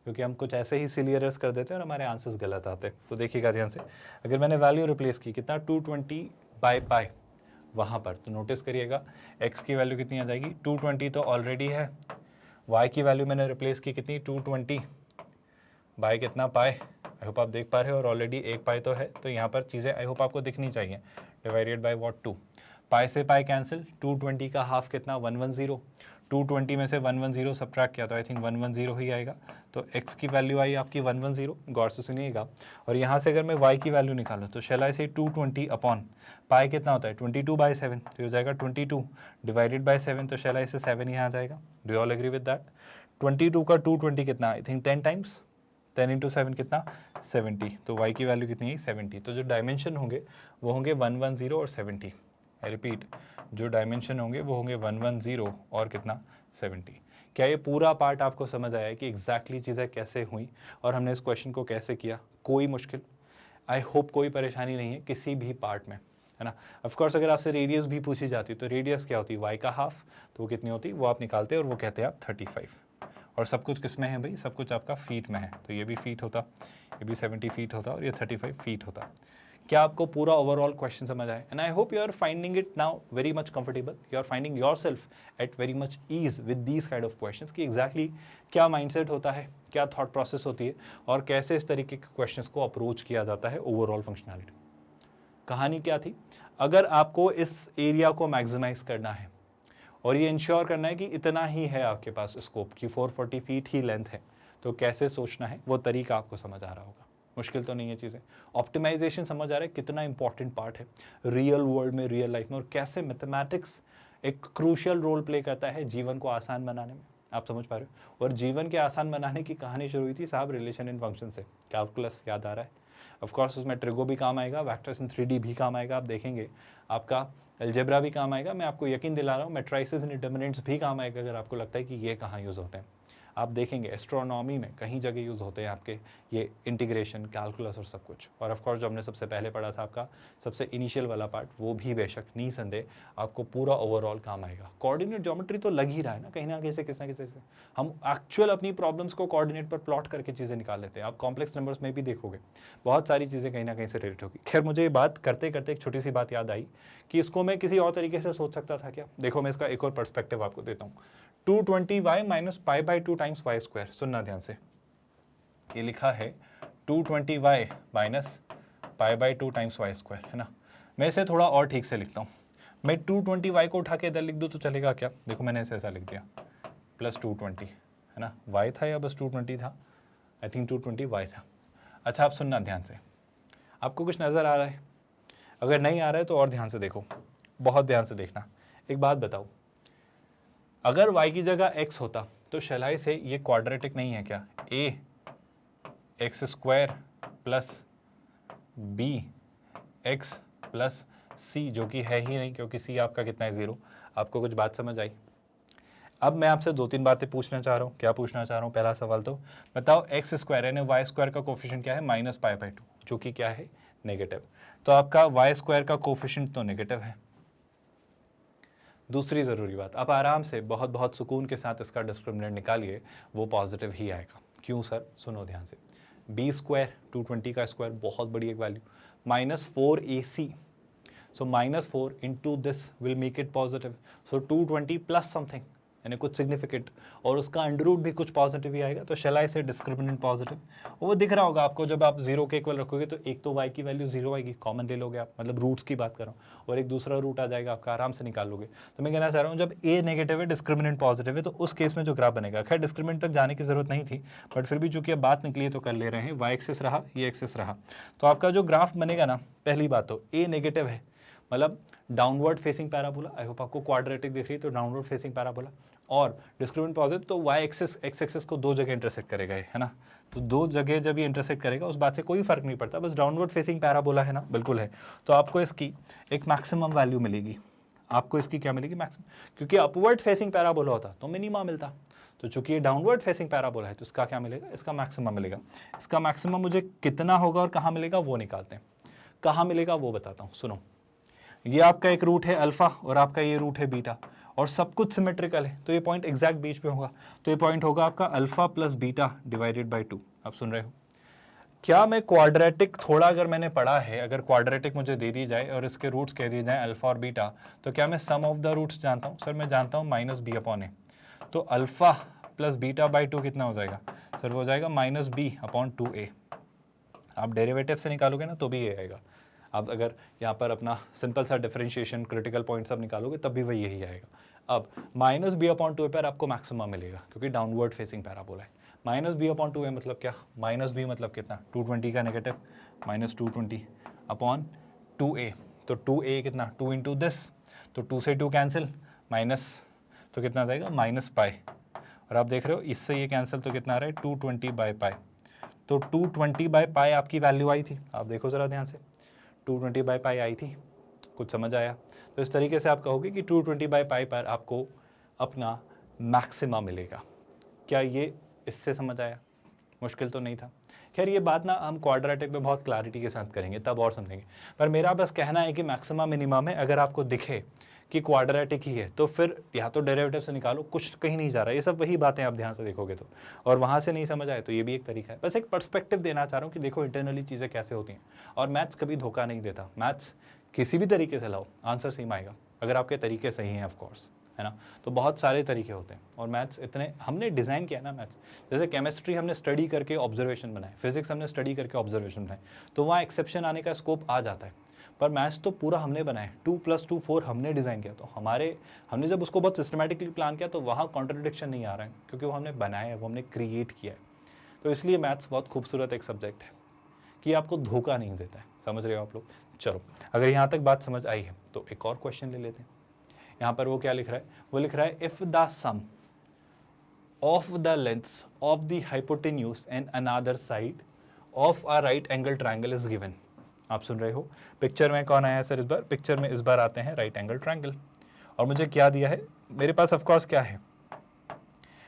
[SPEAKER 1] क्योंकि हम कुछ ऐसे ही सिली एरर्स कर देते हैं और हमारे आंसर्स गलत आते हैं। तो देखिएगा ध्यान से, अगर मैंने वैल्यू रिप्लेस की कितना 220 बाय पाई वहाँ पर, तो नोटिस करिएगा x की वैल्यू कितनी आ जाएगी 220 तो ऑलरेडी है, y की वैल्यू मैंने रिप्लेस की कितनी 220 बाय कितना पाई, आई होप आप देख पा रहे हो, और ऑलरेडी एक पाई तो है, तो यहाँ पर चीज़ें आई होप आपको दिखनी चाहिए। डिवाइडेड बाय व्हाट 2, पाई से पाई कैंसिल, 220 का हाफ कितना 110, 220 में से 110 सब्ट्रैक्ट किया तो आई थिंक 110 ही आएगा, तो x की वैल्यू आई आपकी 110, गौर से सुनिएगा। और यहाँ से अगर मैं y की वैल्यू निकालूँ तो शैल आई से 220 अपॉन पाई कितना होता है 22/7, तो हो जाएगा 22 डिवाइडेड बाय 7, तो शैल आई से 7 यहाँ आ जाएगा। Do you all agree with that? 22 का 220 कितना, आई थिंक 10 टाइम्स, 10 इंटू 7 कितना 70, तो y की वैल्यू कितनी है 70। तो जो डायमेंशन होंगे वो होंगे 110 और 70। आई रिपीट, जो डायमेंशन होंगे वो होंगे 110 और कितना 70। क्या ये पूरा पार्ट आपको समझ आया कि एग्जैक्टली चीज़ें कैसे हुई और हमने इस क्वेश्चन को कैसे किया? कोई मुश्किल, आई होप कोई परेशानी नहीं है किसी भी पार्ट में, है ना। ऑफकोर्स अगर आपसे रेडियस भी पूछी जाती तो रेडियस क्या होती, y का हाफ, तो वो कितनी होती वो आप निकालते और वो कहते हैं आप 35। और सब कुछ किस में है भाई, सब कुछ आपका फीट में है, तो ये भी फीट होता, ये भी 70 फीट होता और ये 35 फीट होता। क्या आपको पूरा ओवरऑल क्वेश्चन समझ आए? And I hope you are finding it now very much comfortable, you are finding yourself at very much ease with these kind of questions कि एग्जैक्टली क्या माइंडसेट होता है, क्या थॉट प्रोसेस होती है और कैसे इस तरीके के क्वेश्चंस को अप्रोच किया जाता है ओवरऑल फंक्शनैलिटी। कहानी क्या थी, अगर आपको इस एरिया को मैक्सिमाइज करना है और ये इंश्योर करना है कि इतना ही है आपके पास स्कोप की 440 फीट ही लेंथ है, तो कैसे सोचना है वो तरीका आपको समझ आ रहा होगा। मुश्किल तो नहीं है चीज़ें, ऑप्टिमाइजेशन समझ आ रहा है कितना इंपॉर्टेंट पार्ट है रियल वर्ल्ड में, रियल लाइफ में, और कैसे मैथमेटिक्स एक क्रूशियल रोल प्ले करता है जीवन को आसान बनाने में। आप समझ पा रहे हो? और जीवन के आसान बनाने की कहानी शुरू हुई थी साहब रिलेशन इन फंक्शन से। कैलकुलस याद आ रहा है? ऑफ कोर्स उसमें ट्रिगो भी काम आएगा, वेक्टर्स इन 3D भी काम आएगा, आप देखेंगे आपका अलजेब्रा भी काम आएगा। मैं आपको यकीन दिला रहा हूँ मैट्रिसेस एंड डिटरमिनेंट्स भी काम आएगा अगर आपको लगता है कि ये कहाँ यूज़ होते हैं। आप देखेंगे एस्ट्रोनॉमी में कहीं जगह यूज़ होते हैं आपके ये इंटीग्रेशन, कैलकुलस और सब कुछ। और ऑफ कोर्स जो हमने सबसे पहले पढ़ा था आपका सबसे इनिशियल वाला पार्ट, वो भी बेशक निसंदेह आपको पूरा ओवरऑल काम आएगा। कोऑर्डिनेट ज्योमेट्री तो लग ही रहा है ना कहीं से किसी ना किसी से हम एक्चुअल अपनी प्रॉब्लम्स को कोऑर्डिनेट पर प्लॉट करके चीज़ें निकाल लेते हैं। आप कॉम्प्लेक्स नंबर्स में भी देखोगे बहुत सारी चीज़ें कहीं ना कहीं से रिलेट होगी। खैर मुझे ये बात करते करते एक छोटी सी बात याद आई कि इसको मैं किसी और तरीके से सोच सकता था क्या। देखो मैं इसका एक और पर्सपेक्टिव आपको देता हूँ, 220y minus pi by 2 times y square. सुनना ध्यान से, ये लिखा है 220y minus pi by 2 times y square, है ना। मैं इसे थोड़ा और ठीक से लिखता हूँ, मैं 220y को उठा के इधर लिख दूँ तो चलेगा क्या? देखो मैंने इसे ऐसा लिख दिया प्लस 220, है ना। y था या बस 220 था? आई थिंक 220y था। अच्छा आप सुनना ध्यान से, आपको कुछ नज़र आ रहा है? अगर नहीं आ रहा है तो और ध्यान से देखो, बहुत ध्यान से देखना। एक बात बताओ, अगर y की जगह x होता तो शैलाई से ये क्वाड्रेटिक नहीं है क्या? a X square plus B X plus C, जो कि है ही नहीं क्योंकि c आपका कितना है 0। आपको कुछ बात समझ आई? अब मैं आपसे 2-3 बातें पूछना चाह रहा हूँ। क्या पूछना चाह रहा हूँ? पहला सवाल तो बताओ एक्स स्क्वायर यानी वाई स्क्वायर का कोफिशिएंट क्या है? माइनस पाई बाई 2, जो कि क्या है? नेगेटिव। तो आपका वाई स्क्वायर का कोफिशिएंट तो नेगेटिव है। दूसरी ज़रूरी बात, आप आराम से बहुत बहुत सुकून के साथ इसका डिस्क्रिमिनेंट निकालिए, वो पॉजिटिव ही आएगा। क्यों सर? सुनो ध्यान से, बी स्क्वायर 220 का स्क्वायर, बहुत बड़ी एक value, minus 4ac, so minus 4 into this will make it positive, so 220 plus something यानी कुछ सिग्निफिकेंट, और उसका अंडर रूट भी कुछ पॉजिटिव ही आएगा, तो शैल आई से डिस्क्रिमिनेंट पॉजिटिव। वो दिख रहा होगा आपको, जब आप 0 के इक्वल रखोगे तो एक तो y की वैल्यू 0 आएगी, कॉमन ले लोगे आप, मतलब रूट्स की बात कर रहा हूँ, और एक दूसरा रूट आ जाएगा आपका, आराम से निकाल लोगे। तो मैं कहना चाह रहा हूँ जब a नेगेटिव है डिस्क्रिमिनेंट पॉजिटिव है, तो उस केस में जो ग्राफ बनेगा, खैर डिस्क्रिमिनेंट तक जाने की जरूरत नहीं थी, बट फिर भी चूंकि अब बात निकली है तो कर ले रहे हैं, y एक्सिस रहा, ये एक्सिस रहा, तो आपका जो ग्राफ बनेगा ना, पहली बात तो a नेगेटिव है मतलब downward facing parabola, I hope आपको क्वाड्रेटिक दिख रही है तो डाउनवर्ड फेसिंग पैराबोला, और डिस्क्रिमिनेंट पॉजिटिव तो y एक्सिस x एक्सिस को दो जगह इंटरसेक्ट करेगा, है ना। तो दो जगह जब ये इंटरसेक्ट करेगा उस बात से कोई फर्क नहीं पड़ता, बस डाउनवर्ड फेसिंग पैराबोला है ना, बिल्कुल है। तो आपको इसकी एक मैक्सिमम वैल्यू मिलेगी, आपको इसकी क्या मिलेगी? मैक्सिमम, क्योंकि अपवर्ड फेसिंग पैराबोला होता तो मिनिमा मिलता, तो चूंकि ये डाउनवर्ड फेसिंग पैराबोला है तो इसका क्या मिलेगा? इसका मैक्सिमम मिलेगा। इसका मैक्सिमम मुझे कितना होगा और कहाँ मिलेगा वो निकालते हैं। कहाँ मिलेगा वो बताता हूँ, सुनो। ये आपका एक रूट है अल्फा और आपका ये रूट है बीटा, और सब कुछ सिमेट्रिकल है, तो ये पॉइंट एग्जैक्ट बीच में होगा। तो ये पॉइंट होगा आपका alpha plus beta divided by 2। आप सुन रहे हो? क्या मैं क्वाड्रेटिक थोड़ा अगर मैंने पढ़ा है, अगर क्वाड्रेटिक मुझे दे दी जाए और इसके रूट्स कह दिए जाए अल्फा और बीटा, तो क्या मैं सम ऑफ द रूट्स जानता हूँ? सर मैं जानता हूँ माइनस बी अपॉन ए। तो अल्फा प्लस बीटा बाई 2 कितना हो जाएगा? सर वो हो जाएगा माइनस बी अपॉन 2a। आप डेरिवेटिव से निकालोगे ना तो भी ये आएगा। आप अगर यहाँ पर अपना सिंपल सा डिफरेंशिएशन क्रिटिकल पॉइंट सब निकालोगे तब भी वही यही आएगा। अब माइनस बी अपॉन 2a पर आपको मैक्सिमम मिलेगा क्योंकि डाउनवर्ड फेसिंग पैराबोला है। माइनस बी अपॉन 2a मतलब क्या? माइनस बी मतलब कितना? 220 का नेगेटिव माइनस 220 अपॉन 2a। तो 2a कितना? 2 इंटू दिस, तो 2 से 2 कैंसिल, माइनस तो कितना आ जाएगा? Minus pi. और आप देख रहे हो इससे ये कैंसिल तो कितना आ रहा है? 220 बाई पाई। तो 220 बाई पाई आपकी वैल्यू आई थी, आप देखो ज़रा ध्यान से, 220 बाई पाई आई थी। कुछ समझ आया? तो इस तरीके से आप कहोगे कि 220 बाई पाई पर आपको अपना मैक्सिमा मिलेगा। क्या ये इससे समझ आया? मुश्किल तो नहीं था। खैर ये बात ना हम क्वाड्रेटिक में बहुत क्लैरिटी के साथ करेंगे तब और समझेंगे, पर मेरा बस कहना है कि मैक्सिमा मिनिमा में अगर आपको दिखे कि क्वाड्रेटिक ही है तो फिर या तो डेरिवेटिव से निकालो, कुछ कहीं नहीं जा रहा है। ये सब वही बातें आप ध्यान से देखोगे तो, और वहाँ से नहीं समझ आए तो ये भी एक तरीका है। बस एक पर्सपेक्टिव देना चाह रहा हूँ कि देखो इंटरनली चीज़ें कैसे होती हैं। और मैथ्स कभी धोखा नहीं देता, मैथ्स किसी भी तरीके से लाओ आंसर सेम आएगा अगर आपके तरीके सही हैं, ऑफकोर्स, है ना। तो बहुत सारे तरीके होते हैं और मैथ्स इतने हमने डिज़ाइन किया ना मैथ्स, जैसे केमिस्ट्री हमने स्टडी करके ऑब्जर्वेशन बनाए, फिजिक्स हमने स्टडी करके ऑब्जर्वेशन बनाए, तो वहाँ एक्सेप्शन आने का स्कोप आ जाता है। पर मैथ्स तो पूरा हमने बनाया, 2 + 2 4 हमने डिज़ाइन किया, तो हमने जब उसको बहुत सिस्टमेटिकली प्लान किया तो वहाँ कॉन्ट्रडिक्शन नहीं आ रहा है क्योंकि वो हमने बनाया है, वो हमने क्रिएट किया है। तो इसलिए मैथ्स बहुत खूबसूरत एक सब्जेक्ट है कि आपको धोखा नहीं देता है। समझ रहे हो आप लोग? चलो अगर यहाँ तक बात समझ आई है तो एक और क्वेश्चन ले लेते हैं। यहाँ पर वो क्या लिख रहा है? वो लिख रहा है if the sum of the lengths of the hypotenuse and another side of a right angle triangle is given. आप सुन रहे हो? पिक्चर में कौन आया है सर इस बार? पिक्चर में इस बार आते हैं राइट एंगल ट्रायंगल। और मुझे क्या दिया है मेरे पास? ऑफकोर्स क्या है,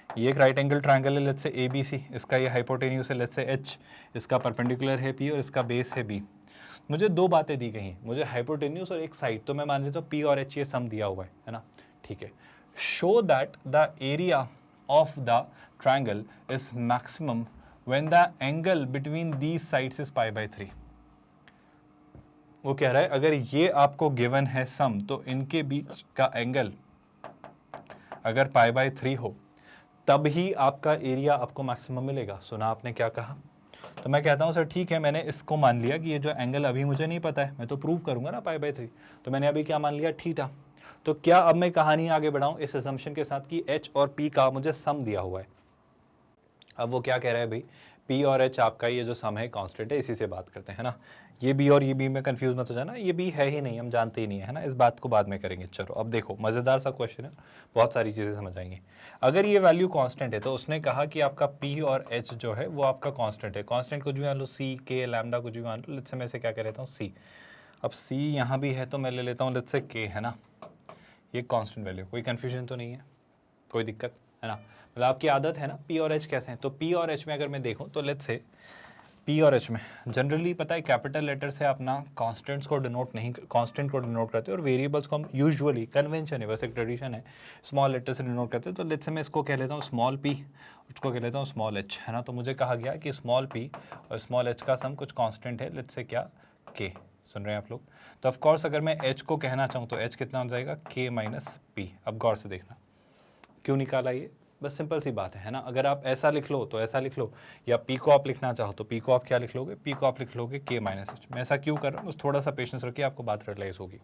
[SPEAKER 1] ये एक राइट एंगल ट्रायंगल है, लेट्स से ABC, इसका ये हाइपोटेन्यूज है लेट्स से H, इसका परपेंडिकुलर है P और इसका बेस है B। मुझे दो बातें दी गई हैं, मुझे हाइपोटेन्यूज और एक साइड, तो मैं मान लेता हूँ P और H ये सम दिया हुआ है ना, ठीक है। Show that the area of the triangle is maximum when the angle between these sides is π/3। वो कह रहा है अगर ये आपको गिवन है सम तो इनके बीच का एंगल अगर π/3 हो तब ही आपका एरिया आपको मैक्सिमम मिलेगा। सुना आपने क्या कहा? तो मैं कहता हूँ सर ठीक है, मैंने इसको मान लिया कि ये जो एंगल अभी मुझे नहीं पता है, मैं तो प्रूव करूंगा ना π/3, तो मैंने अभी क्या मान लिया? थीटा। तो क्या अब मैं कहानी आगे बढ़ाऊं इस असम्पशन के साथ कि H और P का मुझे सम दिया हुआ है। अब वो क्या कह रहा है भाई? P और H आपका ये जो सम है कांस्टेंट है, इसी से बात करते हैं ना। ये B और ये B में कंफ्यूज मत हो जाना, ये B है ही नहीं, हम जानते ही नहीं है ना, इस बात को बाद में करेंगे। चलो अब देखो मज़ेदार सा क्वेश्चन है, बहुत सारी चीज़ें समझ आएंगी। अगर ये वैल्यू कांस्टेंट है तो उसने कहा कि आपका P और H जो है वो आपका कांस्टेंट है। कांस्टेंट कुछ भी मान लो, C K लैम्डा कुछ भी मान लो, लेट्स से मैं इसे क्या कह लेता हूँ C। अब C यहाँ भी है तो मैं ले लेता हूँ लेट्स से K, है ना, ये कांस्टेंट वैल्यू, कोई कन्फ्यूजन तो नहीं है, कोई दिक्कत है ना। मतलब आपकी आदत है ना P और H कैसे हैं, तो P और H में अगर मैं देखूं तो लेट्स से P और H में जनरली पता है कैपिटल लेटर से अपना कांस्टेंट्स को डिनोट नहीं, कांस्टेंट को डिनोट करते हैं, और वेरिएबल्स को हम यूजुअली, कन्वेंशन है वैसे, एक ट्रेडिशन है, स्मॉल लेटर से डिनोट करते हैं। तो लेट्स से मैं इसको कह लेता हूँ स्मॉल p, उसको कह लेता हूँ स्मॉल h, है ना। तो मुझे कहा गया कि स्मॉल p और स्मॉल h का सम कुछ कांस्टेंट है, लेट्स से क्या k। सुन रहे हैं आप लोग? तो ऑफकोर्स अगर मैं h को कहना चाहूँ तो h कितना हो जाएगा? k minus p। अब गौर से देखना क्यों निकाला ये, बस सिंपल सी बात है ना। अगर आप ऐसा लिख लो तो ऐसा लिख लो, या P को आप लिखना चाहो तो P को आप क्या लिख लोगे? P को आप लिख लोगे K माइनस H। मैं ऐसा क्यों कर रहा हूँ, थोड़ा सा पेशेंस रखिए, आपको बात रियलाइज होगी।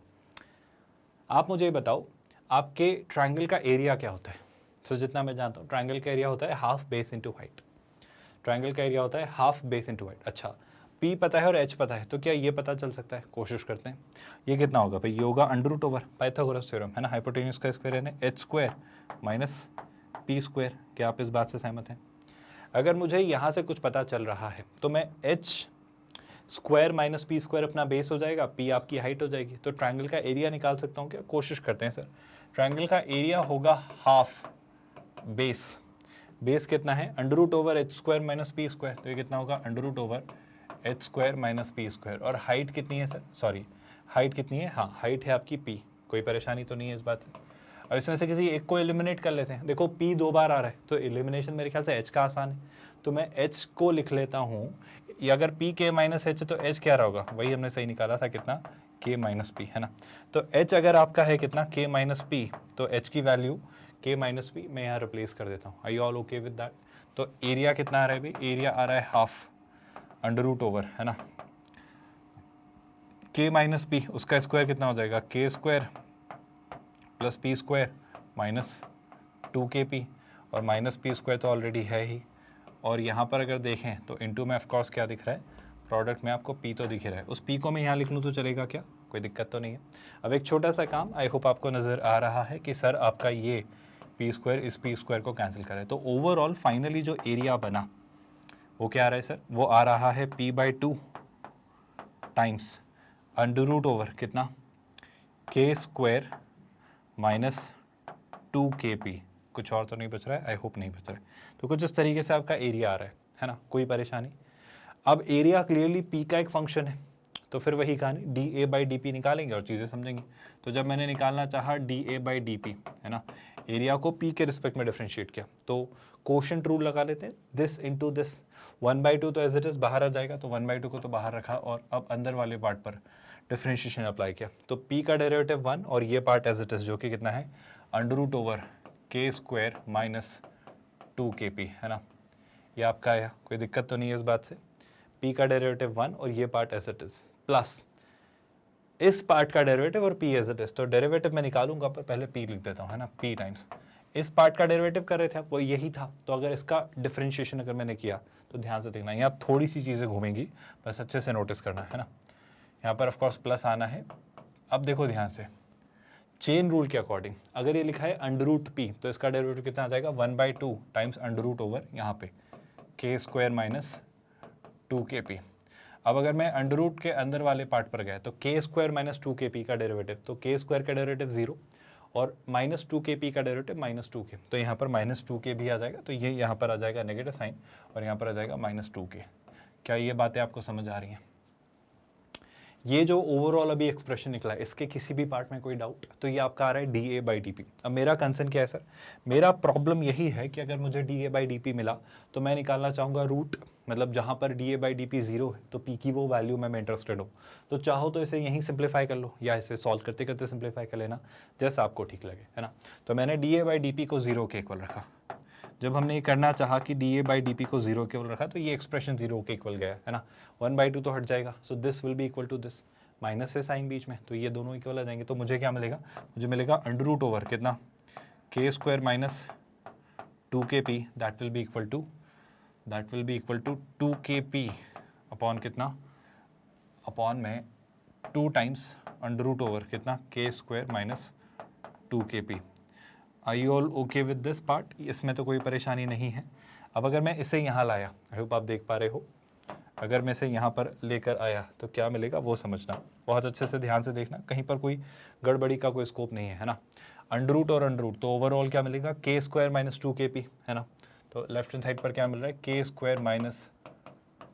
[SPEAKER 1] आप मुझे बताओ आपके ट्रायंगल का एरिया क्या होता है? तो जितना मैं जानता हूँ ट्रायंगल का एरिया होता है half base into height. Triangle का एरिया होता है हाफ बेस इंटू हाइट। अच्छा, P पता है और H पता है, तो क्या ये पता चल सकता है? कोशिश करते हैं। ये कितना होगा भाई? ये होगा √/, पाइथागोरस थ्योरम, है ना, हाइपोटेन्यूज का स्क्वायर यानी h² माइनस p²। क्या आप इस बात से सहमत हैं? अगर मुझे यहाँ से कुछ पता चल रहा है तो मैं h² माइनस p² अपना बेस हो जाएगा, p आपकी हाइट हो जाएगी, तो ट्रायंगल का एरिया निकाल सकता हूँ क्या? कोशिश करते हैं सर। ट्रायंगल का एरिया होगा हाफ बेस, बेस कितना है? √h² माइनस p², तो ये कितना होगा? √h² minus p²। और हाइट कितनी है सर? सॉरी, हाइट कितनी है? हाँ, हाइट है आपकी p। कोई परेशानी तो नहीं है इस बात से? अब इसमें से किसी एक को एलिमिनेट कर लेते हैं। देखो P 2 बार आ रहा है तो एलिमिनेशन मेरे ख्याल से H का आसान है, तो मैं H को लिख लेता हूँ। या अगर P K माइनस H है तो H क्या होगा, वही हमने सही निकाला था कितना, K माइनस P, है ना। तो H अगर आपका है कितना, K माइनस P, तो H की वैल्यू K माइनस P मैं यहाँ रिप्लेस कर देता हूँ। I you all okay with that? तो एरिया कितना आ रहा है भाई, एरिया आ रहा है हाफ अंडर रूट ओवर, है ना, K माइनस P, उसका स्क्वायर कितना हो जाएगा, K square plus P square minus 2KP, और माइनस P स्क्वायर तो ऑलरेडी है ही। और यहाँ पर अगर देखें तो इनटू में ऑफकोर्स क्या दिख रहा है, प्रोडक्ट में आपको P तो दिख रहा है, उस P को मैं यहाँ लिख लूँ तो चलेगा क्या, कोई दिक्कत तो नहीं है। अब एक छोटा सा काम, आई होप आपको नज़र आ रहा है कि सर आपका ये P स्क्वायर इस P स्क्वायर को कैंसिल करे, तो ओवरऑल फाइनली जो एरिया बना वो क्या आ रहा है सर, वो आ रहा है P/2 times under root over कितना, K स्क्वायर माइनस 2KP, कुछ और तो नहीं बच रहा है, आई होप नहीं बच रहा है। तो कुछ इस तरीके से आपका एरिया आ रहा है ना, कोई परेशानी। अब एरिया क्लियरली P का एक फंक्शन है, तो फिर वही कहानी dA/dP निकालेंगे और चीज़ें समझेंगे। तो जब मैंने निकालना चाहा dA/dP, है ना, एरिया को P के रिस्पेक्ट में डिफ्रेंशिएट किया, तो कोशेंट रूल लगा लेते हैं, दिस इंटू दिस, 1/2 तो एज इट इज़ बाहर आ जाएगा, तो 1/2 को तो बाहर रखा और अब अंदर वाले पार्ट पर डिफ्रेंशिएशन अप्लाई किया, तो P का डेरिवेटिव 1 और ये पार्ट एज इट इज़ जो कि कितना है, under root over K square minus 2KP, है ना, ये आपका आया, कोई दिक्कत तो नहीं है इस बात से। P का डेरिवेटिव 1 और ये part as it is, plus इस पार्ट का डेरिवेटिव और P एज इट इज़, तो डेरिवेटिव मैं निकालूंगा पर पहले P लिख देता हूँ, है ना, P टाइम्स इस पार्ट का डेरिवेटिव कर रहे थे आप, वो यही था। तो अगर इसका डिफरेंशिएशन अगर मैंने किया तो ध्यान से देखना, यहाँ थोड़ी सी चीज़ें घूमेंगी, बस अच्छे से नोटिस करना, है ना। यहाँ पर ऑफकोर्स प्लस आना है। अब देखो ध्यान से, चेन रूल के अकॉर्डिंग अगर ये लिखा है अंडर रूट P, तो इसका डेरिवेटिव कितना आ जाएगा, 1/2 टाइम्स अंडर रूट ओवर यहाँ पे K स्क्वायर माइनस 2KP। अब अगर मैं अंडर रूट के अंदर वाले पार्ट पर गया तो K स्क्वायर माइनस 2KP का डेरिवेटिव, तो K स्क्वायर का डेरिवेटिव 0 और माइनस 2KP का डेरिवेटिव माइनस 2K, तो यहाँ पर माइनस 2K भी आ जाएगा, तो ये यहाँ पर आ जाएगा नेगेटिव साइन और यहाँ पर आ जाएगा माइनस 2K। क्या ये बातें आपको समझ आ रही हैं? ये जो ओवरऑल अभी एक्सप्रेशन निकला है, इसके किसी भी पार्ट में कोई डाउट, तो ये आपका आ रहा है dA/dP। अब मेरा कंसर्न क्या है सर, मेरा प्रॉब्लम यही है कि अगर मुझे dA/dP मिला तो मैं निकालना चाहूँगा रूट, मतलब जहाँ पर dA/dP 0 है तो P की वो वैल्यू में इंटरेस्टेड हूँ। तो चाहो तो इसे यहीं सिंप्लीफाई कर लो या इसे सॉल्व करते करते सिंप्लीफाई कर लेना, जैसा आपको ठीक लगे, है ना। तो मैंने dA/dP को 0 के इक्वल रखा। जब हमने ये करना चाहा कि dA/dP को 0 के इक्वल रखा तो ये एक्सप्रेशन 0 के इक्वल गया, है ना, 1/2 तो हट जाएगा, so this will be equal to this, minus से साइन बीच में, तो ये दोनों इक्वल आ जाएंगे। तो मुझे क्या मिलेगा, मुझे मिलेगा अंडर रूट ओवर कितना, K square minus 2KP, that will be equal to 2KP upon कितना, अपॉन में 2 टाइम्स अंडर रूट ओवर कितना, K square minus 2KP। I you all okay with this part? इसमें तो कोई परेशानी नहीं है। अब अगर मैं इसे यहाँ लाया, आई होप आप देख पा रहे हो, अगर मैं इसे यहाँ पर लेकर आया तो क्या मिलेगा वो समझना, बहुत अच्छे से ध्यान से देखना, कहीं पर कोई गड़बड़ी का कोई स्कोप नहीं है ना। अंडर रूट और अंडर रूट, तो ओवरऑल क्या मिलेगा, K स्क्वायर माइनस 2KP, है ना। तो लेफ्ट हैंड साइड पर क्या मिल रहा है, K स्क्वायर माइनस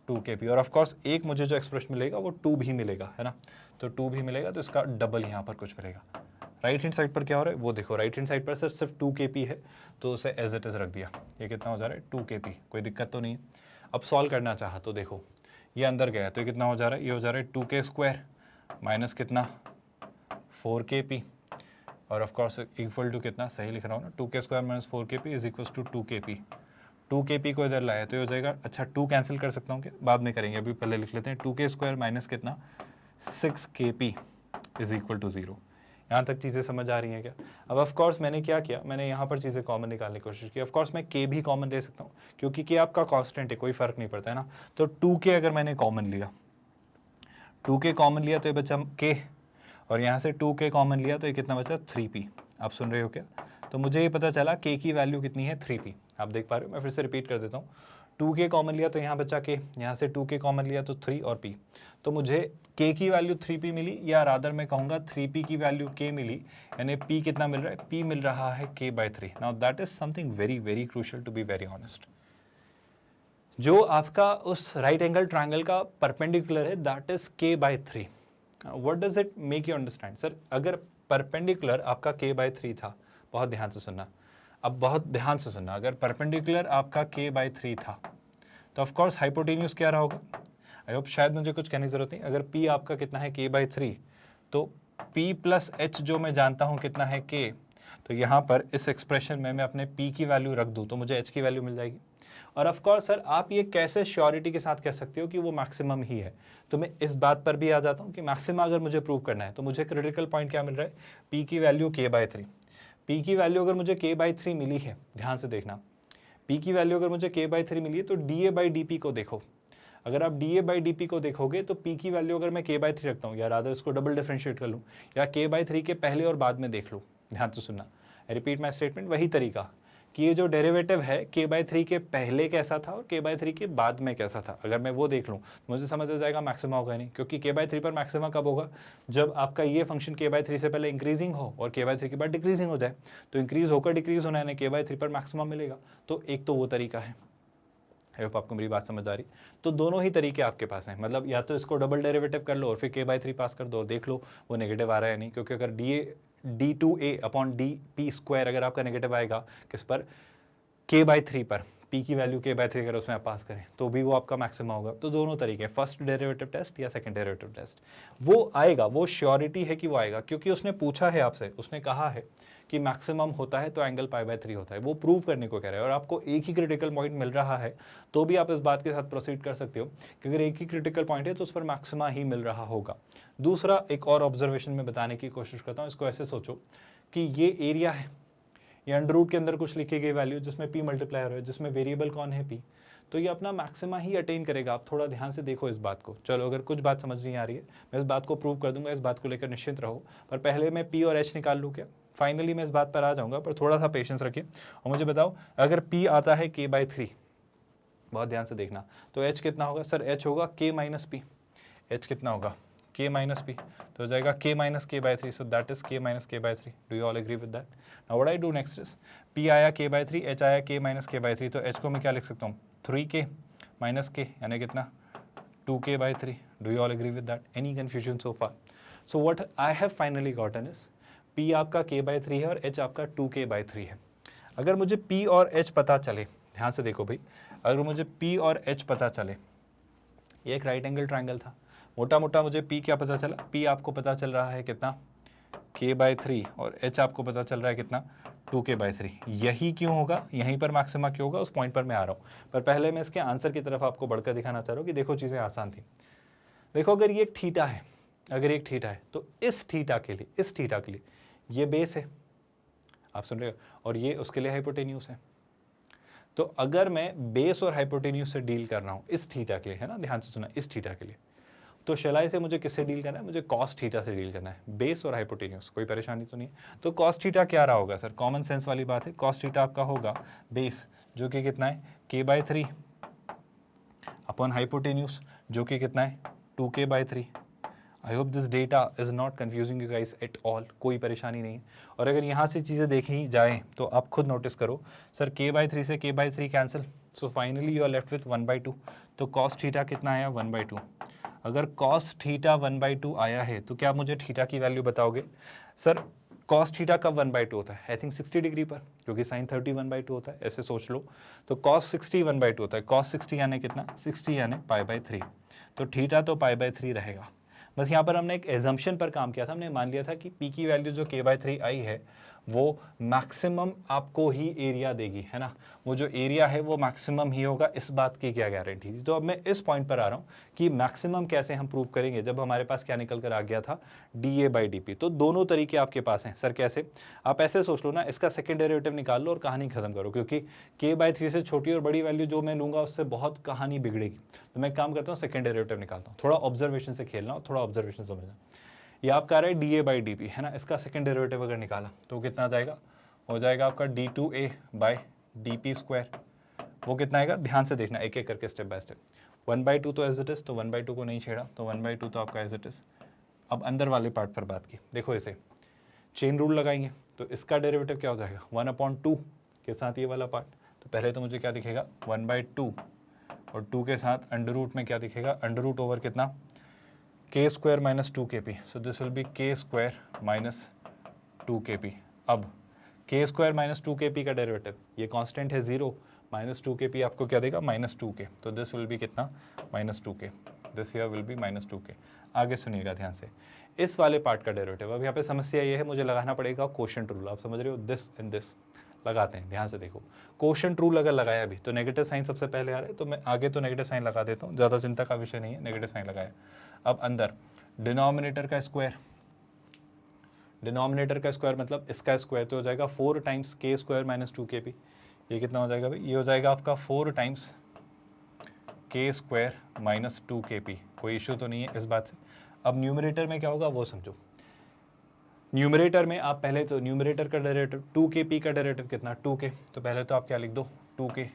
[SPEAKER 1] 2KP, और ऑफकोर्स एक मुझे जो एक्सप्रेशन मिलेगा वो 2 भी मिलेगा, है ना। तो 2 भी मिलेगा तो इसका डबल यहाँ पर कुछ मिलेगा। राइट हैंड साइड पर क्या हो रहा है वो देखो, राइट हैंड साइड पर सर सिर्फ 2KP है तो उसे एज इट इज़ रख दिया। ये कितना हो जा रहा है, 2KP, कोई दिक्कत तो नहीं। अब सॉल्व करना चाहा तो देखो ये अंदर गया तो ये कितना हो जा रहा है, ये हो जा रहा है 2K स्क्वायर माइनस कितना 4KP, और ऑफकोर्स इक्वल टू कितना, सही लिख रहा हूँ ना, 2K square minus 4KP is equal to 2KP। 2KP को इधर लाया तो ये हो जाएगा, अच्छा 2 कैंसिल कर सकता हूँ क्या, बाद में करेंगे, अभी पहले लिख लेते हैं 2K स्क्वायर माइनस कितना 6KP इज इक्वल टू 0। यहाँ तक चीज़ें समझ आ रही हैं क्या? अब ऑफ कोर्स मैंने क्या किया, मैंने यहाँ पर चीज़ें कॉमन निकालने की कोशिश की। ऑफ कोर्स मैं K भी कॉमन ले सकता हूँ क्योंकि K आपका कांस्टेंट है, कोई फर्क नहीं पड़ता है ना। तो 2K अगर मैंने कॉमन लिया, 2K कॉमन लिया तो ये बचा K, और यहाँ से 2K कॉमन लिया तो ये कितना बचा 3P। आप सुन रहे हो क्या? तो मुझे ये पता चला K की वैल्यू कितनी है 3P। आप देख पा रहे हो, मैं फिर से रिपीट कर देता हूँ। 2K कॉमन लिया तो यहाँ बचा K, यहाँ से 2K कॉमन लिया तो 3 और P। तो मुझे K की वैल्यू 3P मिली, या रादर मैं कहूँगा 3P की वैल्यू K मिली, यानी P कितना मिल रहा है, P मिल रहा है K/3। Now that is something very very crucial to be very honest. जो आपका उस राइट एंगल ट्रायंगल का परपेंडिकुलर है that is K/3। What does it make you understand? Sir अगर परपेंडिकुलर आपका K/3 था, बहुत ध्यान से सुनना, अब बहुत ध्यान से सुनना। अगर परपेंडिकुलर आपका k/3 था तो ऑफ कोर्स हाइपोटेन्यूज क्या रहा होगा, आई होप शायद मुझे कुछ कहने की जरूरत नहीं। अगर p आपका कितना है k/3 तो p प्लस h जो मैं जानता हूँ कितना है k, तो यहाँ पर इस एक्सप्रेशन में मैं अपने p की वैल्यू रख दूँ तो मुझे h की वैल्यू मिल जाएगी। और ऑफ कोर्स सर आप ये कैसे श्योरिटी के साथ कह सकते हो कि वो मैक्सिमम ही है, तो मैं इस बात पर भी आ जाता हूँ कि मैक्सिमम अगर मुझे प्रूव करना है तो मुझे क्रिटिकल पॉइंट क्या मिल रहा है, p की वैल्यू k/3। p की वैल्यू अगर मुझे k/3 मिली है, ध्यान से देखना, p की वैल्यू अगर मुझे k/3 मिली है तो dA/dP को देखो। अगर आप dA/dP को देखोगे तो p की वैल्यू अगर मैं k/3 रखता हूँ या रादर इसको डबल डिफरेंशिएट कर लूँ या k/3 के पहले और बाद में देख लूँ, ध्यान से सुनना, रिपीट माई स्टेटमेंट, वही तरीका कि ये जो डेरिवेटिव है k/3 के पहले कैसा था और k/3 के बाद में कैसा था, अगर मैं वो देख लूँ तो मुझे समझ आ जाएगा मैक्सिमा होगा नहीं, क्योंकि k/3 पर मैक्सिमा कब होगा, जब आपका ये फंक्शन k/3 से पहले इंक्रीजिंग हो और k/3 के बाद डिक्रीजिंग हो जाए, तो इंक्रीज होकर डिक्रीज होना है, k/3 पर मैक्सिमा मिलेगा। तो एक तो वो तरीका है, आई होप आपको मेरी बात समझ आ रही। तो दोनों ही तरीके आपके पास हैं, मतलब या तो इसको डबल डेरिवेटिव कर लो और फिर k/3 पास कर दो और देख लो वो नेगेटिव आ रहा है नहीं, क्योंकि अगर d2a/dp² अगर आपका नेगेटिव आएगा किस पर, k/3 पर, p की वैल्यू k/3 अगर उसमें आप पास करें तो भी वो आपका मैक्सिमम होगा। तो दोनों तरीके, फर्स्ट डेरिवेटिव टेस्ट या सेकंड डेरिवेटिव टेस्ट, वो आएगा, वो श्योरिटी है कि वो आएगा, क्योंकि उसने पूछा है आपसे, उसने कहा है कि मैक्सिमम होता है तो एंगल π/3 होता है, वो प्रूव करने को कह रहा है। और आपको एक ही क्रिटिकल पॉइंट मिल रहा है तो भी आप इस बात के साथ प्रोसीड कर सकते हो कि अगर एक ही क्रिटिकल पॉइंट है तो उस पर मैक्सिमा ही मिल रहा होगा। दूसरा एक और ऑब्जर्वेशन में बताने की कोशिश करता हूँ, इसको ऐसे सोचो कि ये एरिया है, ये अंडर रूट के अंदर कुछ लिखी गई वैल्यू जिसमें p मल्टीप्लायर है, जिसमें वेरिएबल कौन है p, तो ये अपना मैक्सिमा ही अटेन करेगा। आप थोड़ा ध्यान से देखो इस बात को। चलो अगर कुछ बात समझ नहीं आ रही है मैं इस बात को प्रूव कर दूंगा, इस बात को लेकर निश्चिंत रहो, पर पहले मैं p और h निकाल लूँ क्या, फाइनली मैं इस बात पर आ जाऊंगा, पर थोड़ा सा पेशेंस रखिए और मुझे बताओ अगर p आता है k/3, बहुत ध्यान से देखना, तो h कितना होगा, सर h होगा k-p, h कितना होगा k-p, तो हो जाएगा k-k/3, so that is k-k/3। do you all agree with that? now what I do next is p आया k/3, h आया k-k/3, तो h को मैं क्या लिख सकता हूँ 3k - k यानी कितना 2k/3। do you all agree with that? any confusion so far? so what I have finally gotten is p आपका k/3 है और h आपका 2k/3 है। अगर मुझे p और h पता चले, ध्यान से देखो भाई, अगर मुझे p और h पता चले, ये एक राइट एंगल ट्रायंगल था, मोटा मोटा मुझे p क्या पता चला, p आपको पता चल रहा है कितना k/3 और h आपको पता चल रहा है कितना 2k/3। यही क्यों होगा, यहीं पर मैक्सिमा क्यों होगा, उस पॉइंट पर मैं आ रहा हूँ, पर पहले मैं इसके आंसर की तरफ आपको बढ़कर दिखाना चाह रहा हूँ कि देखो चीज़ें आसान थी। देखो अगर ये एक थीटा है, अगर एक थीटा है तो इस थीटा के लिए, इस थीटा के लिए ये बेस है, आप सुन रहे हो, और ये उसके लिए हाइपोटेन्यूस है। तो अगर मैं बेस और हाइपोटेन्यूस से डील कर रहा हूँ इस थीटा के लिए, है ना, ध्यान से सुना, इस थीटा के लिए, तो शलाई से मुझे किससे डील करना है, मुझे कॉस थीटा से डील करना है, बेस और हाइपोटेन्यूस, कोई परेशानी तो नहीं है। तो कॉस थीटा क्या रहा होगा सर, कॉमन सेंस वाली बात है, कॉस थीटा आपका होगा बेस जो कि कितना है k/3 अपॉन हाइपोटेन्यूस जो कि कितना है 2k/3। I hope this data is not confusing you guys at all, कोई परेशानी नहीं है। और अगर यहाँ से चीज़ें देखी जाएँ तो आप खुद नोटिस करो, सर k/3 से k/3 cancel, so finally you are left with 1/2। तो कॉस थीटा कितना आया 1/2। अगर कॉस थीटा 1/2 आया है तो क्या मुझे थीटा की वैल्यू बताओगे, सर कॉस थीटा कब 1/2 होता है, आई थिंक 60 डिग्री पर, क्योंकि साइन 30 1/2 होता है, ऐसे सोच लो। तो कॉस 60 1/2 होता है, कॉस 60 यानी कितना 60 यानी π/3, तो थीटा तो π/3 रहेगा। बस यहाँ पर हमने एक एजम्पशन पर काम किया था, हमने मान लिया था कि p की वैल्यू जो k/3 आई है वो मैक्सिमम आपको ही एरिया देगी, है ना, वो जो एरिया है वो मैक्सिमम ही होगा, इस बात की क्या गारंटी थी। तो अब मैं इस पॉइंट पर आ रहा हूँ कि मैक्सिमम कैसे हम प्रूव करेंगे, जब हमारे पास क्या निकल कर आ गया था dA/dP। तो दोनों तरीके आपके पास हैं। सर कैसे, आप ऐसे सोच लो ना, इसका सेकेंड डेरिवेटिव निकाल लो और कहानी खत्म करो, क्योंकि k/3 से छोटी और बड़ी वैल्यू जो मैं लूंगा उससे बहुत कहानी बिगड़ेगी। तो मैं काम करता हूँ सेकेंड डेरिवेटिव निकालता हूँ, थोड़ा ऑब्जर्वेशन से खेलना और थोड़ा ऑब्जर्वेशन समझना। ये आप कह रहे हैं dA/dP, है ना, इसका सेकंड डेरिवेटिव अगर निकाला तो कितना जाएगा, हो जाएगा आपका d2a/dP²। वो कितना आएगा, ध्यान से देखना एक एक करके स्टेप बाय स्टेप। 1/2 तो एज इट इज, तो 1/2 को नहीं छेड़ा, तो 1/2 तो आपका एज इट इज। अब अंदर वाले पार्ट पर बात की, देखो इसे चेन रूल लगाएंगे तो इसका डेरिवेटिव क्या हो जाएगा 1/2 के साथ ये वाला पार्ट। तो पहले तो मुझे क्या दिखेगा 1/2 और 2 के साथ अंडर रूट में क्या दिखेगा, अंडर रूट ओवर कितना k² - 2kp, so this will be k² - 2kp। अब के स्क्वायर माइनस 2kp का डेरिवेटिव, ये कांस्टेंट है 0, माइनस 2kp आपको क्या देगा माइनस 2k, तो दिस विल बी कितना minus 2k, this here will be minus 2k। आगे सुनिएगा ध्यान से, इस वाले पार्ट का डेरिवेटिव, अब यहाँ पे समस्या ये है मुझे लगाना पड़ेगा कोशेंट रूल, आप समझ रहे हो, दिस एंड दिस लगाते हैं, ध्यान से देखो, कोशेंट रूल अगर लगाया भी तो नेगेटिव साइन सबसे पहले आ रहा है, तो मैं आगे तो नेगेटिव साइन लगा देता हूँ, ज़्यादा चिंता का विषय नहीं है, नेगेटिव साइन लगाया। अब अंदर डिनोमिनेटर का स्क्वायर, डिनोमिनेटर का स्क्वायर मतलब इसका स्क्वायर, तो हो जाएगा 4 टाइम्स के स्क्वायर माइनस 2kp, ये कितना हो जाएगा भाई, ये हो जाएगा आपका 4 टाइम्स के स्क्वायर माइनस 2kp, कोई इशू तो नहीं है इस बात से। अब न्यूमरेटर में क्या होगा वो समझो, न्यूमरेटर में आप पहले तो न्यूमरेटर का डेरिवेटिव 2kp का डेरिवेटिव कितना 2k, तो पहले तो आप क्या लिख दो 2k,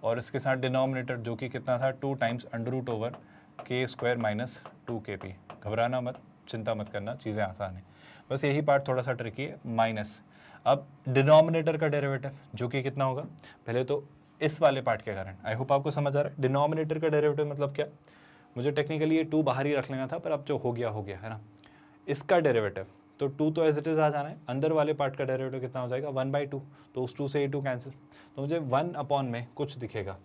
[SPEAKER 1] और इसके साथ डिनोमिनेटर जो कि कितना था 2 टाइम्स अंडर रूट ओवर के स्क्वायर माइनस 2kp। घबराना मत, चिंता मत करना, चीज़ें आसान है, बस यही पार्ट थोड़ा सा ट्रिकी है, माइनस। अब डिनोमिनेटर का डेरिवेटिव जो कि कितना होगा, पहले तो इस वाले पार्ट के कारण, आई होप आपको समझ आ रहा है, डिनोमिनेटर का डेरिवेटिव मतलब क्या, मुझे टेक्निकली ये 2 बाहर ही रख लेना था, पर अब जो हो गया है ना, इसका डेरिवेटिव तो 2 तो एज इट इज़ आ जाना है, अंदर वाले पार्ट का डेरिवेटिव कितना हो जाएगा 1/2, तो उस 2 से ये 2 कैंसिल, तो मुझे 1 अपॉन में कुछ दिखेगा,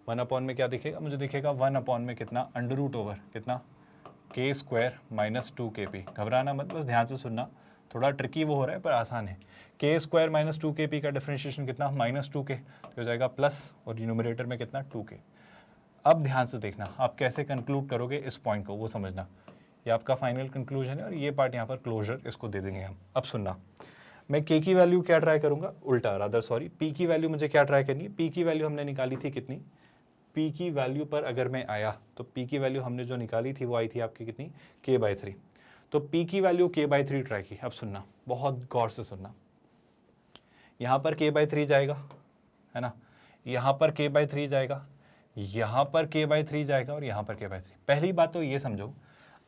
[SPEAKER 1] 1 अपॉन में क्या दिखेगा, मुझे दिखेगा 1 अपॉन में कितना अंडर रूट ओवर कितना के स्क्वायर माइनस 2kp। घबराना मत, बस ध्यान से सुनना, थोड़ा ट्रिकी वो हो रहा है पर आसान है। के स्क्वायर माइनस 2kp का डिफरेंशिएशन कितना माइनस 2k, तो हो जाएगा प्लस, और न्यूमरेटर में कितना 2k। अब ध्यान से देखना आप कैसे कंक्लूड करोगे इस पॉइंट को, वो समझना, ये आपका फाइनल कंक्लूजन है और ये पार्ट यहाँ पर क्लोजर इसको दे देंगे हम। अब सुनना, मैं k की वैल्यू क्या ट्राई करूँगा, उल्टा रादर सॉरी, p की वैल्यू मुझे क्या ट्राई करनी है, p की वैल्यू हमने निकाली थी कितनी, p की वैल्यू पर अगर मैं आया तो p की वैल्यू हमने जो निकाली थी वो आई थी आपकी कितनी k/3, तो p की वैल्यू k/3 ट्राई की। अब सुनना, बहुत गौर से सुनना, यहाँ पर k/3 जाएगा है ना, यहाँ पर k/3 जाएगा, यहाँ पर k/3 जाएगा और यहाँ पर k/3। पहली बात तो ये समझो,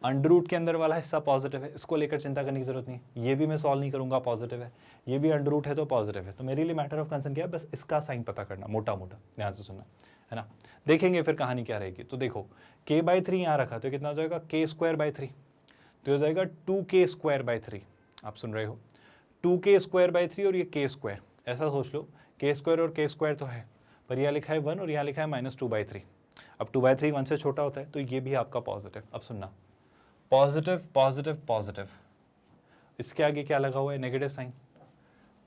[SPEAKER 1] अंडर रूट के अंदर वाला हिस्सा पॉजिटिव है, इसको लेकर चिंता करने की जरूरत नहीं है, ये भी मैं सॉल्व नहीं करूंगा पॉजिटिव है, ये भी अंडर रूट है तो पॉजिटिव है, तो मेरे लिए मैटर ऑफ कंसर्न क्या है, बस इसका साइन पता करना, मोटा मोटा ध्यान से सुनना है ना, देखेंगे फिर कहानी क्या रहेगी। तो देखो k/3 यहाँ रखा तो कितना हो जाएगा k²/3, तो हो जाएगा 2k²/3, आप सुन रहे हो 2k²/3 और ये k², ऐसा सोच लो k² और k² तो है, पर यह लिखा है 1 और यहाँ लिखा है -2/3, अब 2/3 1 से छोटा होता है तो ये भी आपका पॉजिटिव। अब सुनना, पॉजिटिव पॉजिटिव पॉजिटिव, इसके आगे क्या लगा हुआ है negative sign,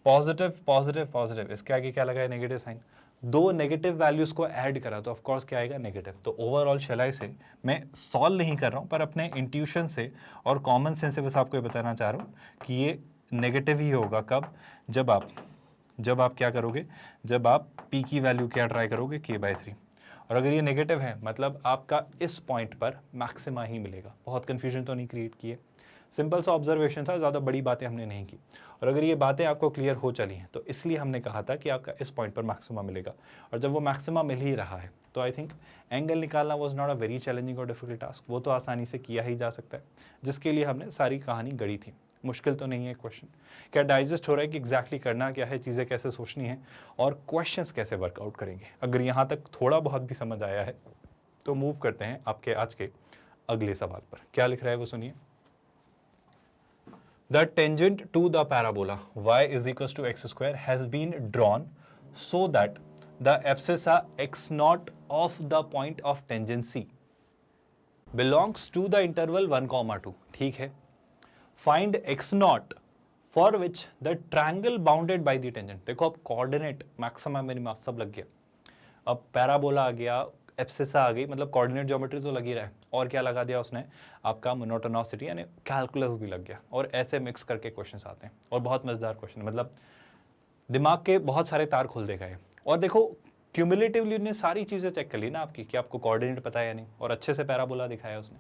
[SPEAKER 1] positive positive positive, इसके आगे क्या लगा है नेगेटिव साइन, दो नेगेटिव वैल्यूज को ऐड करा तो ऑफ कोर्स क्या आएगा नेगेटिव। तो ओवरऑल शलाई से मैं सॉल्व नहीं कर रहा हूँ पर अपने इंट्यूशन से और कॉमन सेंस से बस आपको ये बताना चाह रहा हूँ कि ये नेगेटिव ही होगा। कब, जब आप क्या करोगे, जब आप p की वैल्यू क्या ट्राई करोगे k/3, और अगर ये नेगेटिव है मतलब आपका इस पॉइंट पर मैक्सिमा ही मिलेगा। बहुत कंफ्यूजन तो नहीं क्रिएट किए, सिंपल सा ऑब्जर्वेशन था, ज़्यादा बड़ी बातें हमने नहीं की। और अगर ये बातें आपको क्लियर हो चली हैं तो इसलिए हमने कहा था कि आपका इस पॉइंट पर मैक्सिमा मिलेगा, और जब वो मैक्सिमा मिल ही रहा है तो आई थिंक एंगल निकालना was not a very challenging और डिफिकल्ट टास्क, वो तो आसानी से किया ही जा सकता है, जिसके लिए हमने सारी कहानी गढ़ी थी। मुश्किल तो नहीं है क्वेश्चन, क्या डाइजेस्ट हो रहा है कि एग्जैक्टली करना क्या है, चीज़ें कैसे सोचनी है और क्वेश्चंस कैसे वर्कआउट करेंगे। अगर यहाँ तक थोड़ा बहुत भी समझ आया है तो मूव करते हैं आपके आज के अगले सवाल पर। क्या लिख रहा है वो सुनिए। The tangent to the parabola y is equals to x² has been drawn so that the abscissa x0 of the point of tangent C belongs to the interval 1, 2। ठीक है, find x0 for which the triangle bounded by the tangent। देखो अब कोऑर्डिनेट मैक्सिमा मिनिमा सब लग गया, अब पैराबोला आ गया, एब्सिसा आ गई, मतलब कोऑर्डिनेट ज्योमेट्री तो लग ही रहा है, और क्या लगा दिया उसने आपका मोनोटोनोसिटी यानी कैलकुलस भी लग गया, और ऐसे मिक्स करके क्वेश्चंस आते हैं और बहुत मजेदार क्वेश्चन, मतलब दिमाग के बहुत सारे तार खोल देगा ये। और देखो क्यूमुलेटिवली ने सारी चीज़ें चेक कर ली ना आपकी कि आपको कोऑर्डिनेट पता है या नहीं, और अच्छे से पैराबोला दिखाया उसने,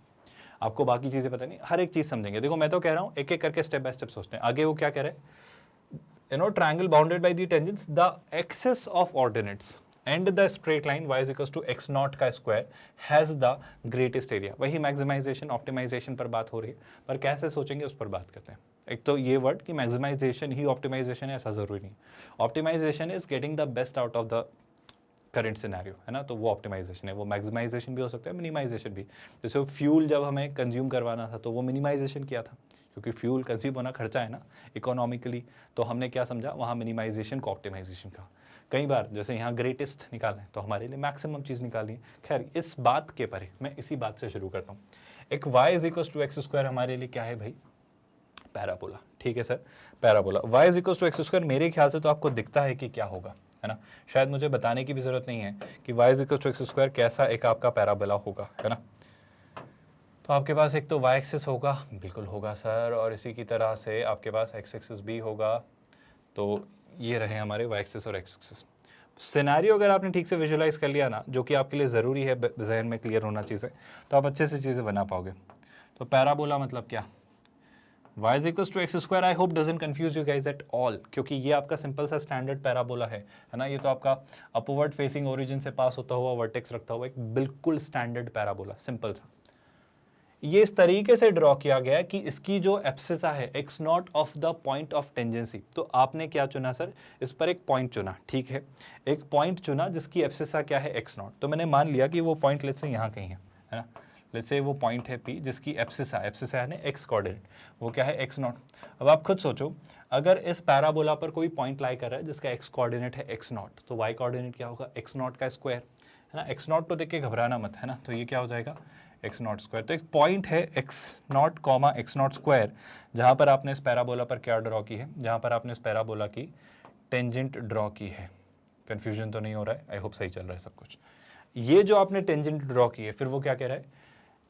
[SPEAKER 1] आपको बाकी चीज़ें पता नहीं, हर एक चीज़ समझेंगे। देखो मैं तो कह रहा हूँ एक एक करके स्टेप बाय स्टेप सोचते हैं। आगे वो क्या कह रहे हैं, triangle bounded by the tangents, the axis of ordinates and the straight line y equals to x0 का square has the greatest area. वही मैक्सिमाइजेशन ऑप्टिमाइजेशन पर बात हो रही है, पर कैसे सोचेंगे उस पर बात करते हैं। एक तो ये वर्ड कि मैक्सिमाइजेशन ही ऑप्टिमाइजेशन है, ऐसा जरूरी नहीं। Optimisation is getting the best out of the current scenario, है ना, तो वो ऑप्टिमाइजेशन है। वो मैक्सिमाइजेशन भी हो सकता है, मिनिमाइजेशन भी। जैसे फ्यूल जब हमें कंज्यूम करवाना था तो वो मिनिमाइजेशन किया था, क्योंकि फ्यूल कंज्यूम होना खर्चा है ना इकोनॉमिकली, तो हमने क्या समझा वहाँ मिनिमाइजेशन को ऑप्टिमाइजेशन का। कई बार जैसे यहाँ ग्रेटेस्ट निकालना है तो हमारे लिए मैक्सिमम चीज़ निकालनी है। खैर इस बात के परे मैं इसी बात से शुरू करता हूँ। एक y is equal to x square हमारे लिए क्या है भाई, पैराबोला। ठीक है sir, parabola y is equal to x square मेरे ख्याल से तो आपको दिखता है कि क्या होगा, है ना, शायद मुझे बताने की भी जरूरत नहीं है कि y is equal to x square कैसा एक आपका पैराबोला होगा, है ना। तो आपके पास एक तो y एक्सिस होगा, बिल्कुल होगा सर, और इसी की तरह से आपके पास x एक्सिस भी होगा। तो ये रहे हमारे y एक्सिस और x एक्सिस। सिनेरियो अगर आपने ठीक से विजुलाइज कर लिया ना, जो कि आपके लिए ज़रूरी है जहन में क्लियर होना चीज़ें, तो आप अच्छे से चीज़ें बना पाओगे। तो पैराबोला मतलब क्या, y is equal to x square, I hope doesn't confuse you guys at all, क्योंकि ये आपका सिंपल सा स्टैंडर्ड पैराबोला है ना। ये तो आपका अपवर्ड फेसिंग ओरिजिन से पास होता हुआ वर्टेक्स रखता हुआ एक बिल्कुल स्टैंडर्ड पैराबोला, सिंपल सा। ये इस तरीके से ड्रॉ किया गया कि इसकी जो एब्सिसा है x not of the point of tangency, तो आपने क्या चुना सर, इस पर एक पॉइंट चुना, ठीक है, एक पॉइंट चुना जिसकी एब्सिसा क्या है एक्स नॉट। तो मैंने मान लिया कि वो पॉइंट लेट्स से यहाँ कहीं है ना, लेट्स से वो पॉइंट है P जिसकी एब्सिसा यानी एक्स कोऑर्डिनेट वो क्या है एक्स नॉट। अब आप खुद सोचो, अगर इस पैराबोला पर कोई पॉइंट लाई कर रहा है जिसका एक्स कोऑर्डिनेट है एक्स नॉट, तो वाई कोऑर्डिनेट क्या होगा, एक्स नॉट का स्क्वायर, है ना। एक्स नॉट को देख के घबराना मत, है ना, तो ये क्या हो जाएगा एक्स नॉट स्क्वायर। तो एक पॉइंट है x not comma x not square, जहाँ पर आपने इस पैराबोला पर क्या ड्रॉ की है, जहाँ पर आपने इस पैराबोला की टेंजेंट ड्रॉ की है। कन्फ्यूजन तो नहीं हो रहा है, आई होप सही चल रहा है सब कुछ। ये जो आपने टेंजेंट ड्रॉ की है, फिर वो क्या कह रहा है,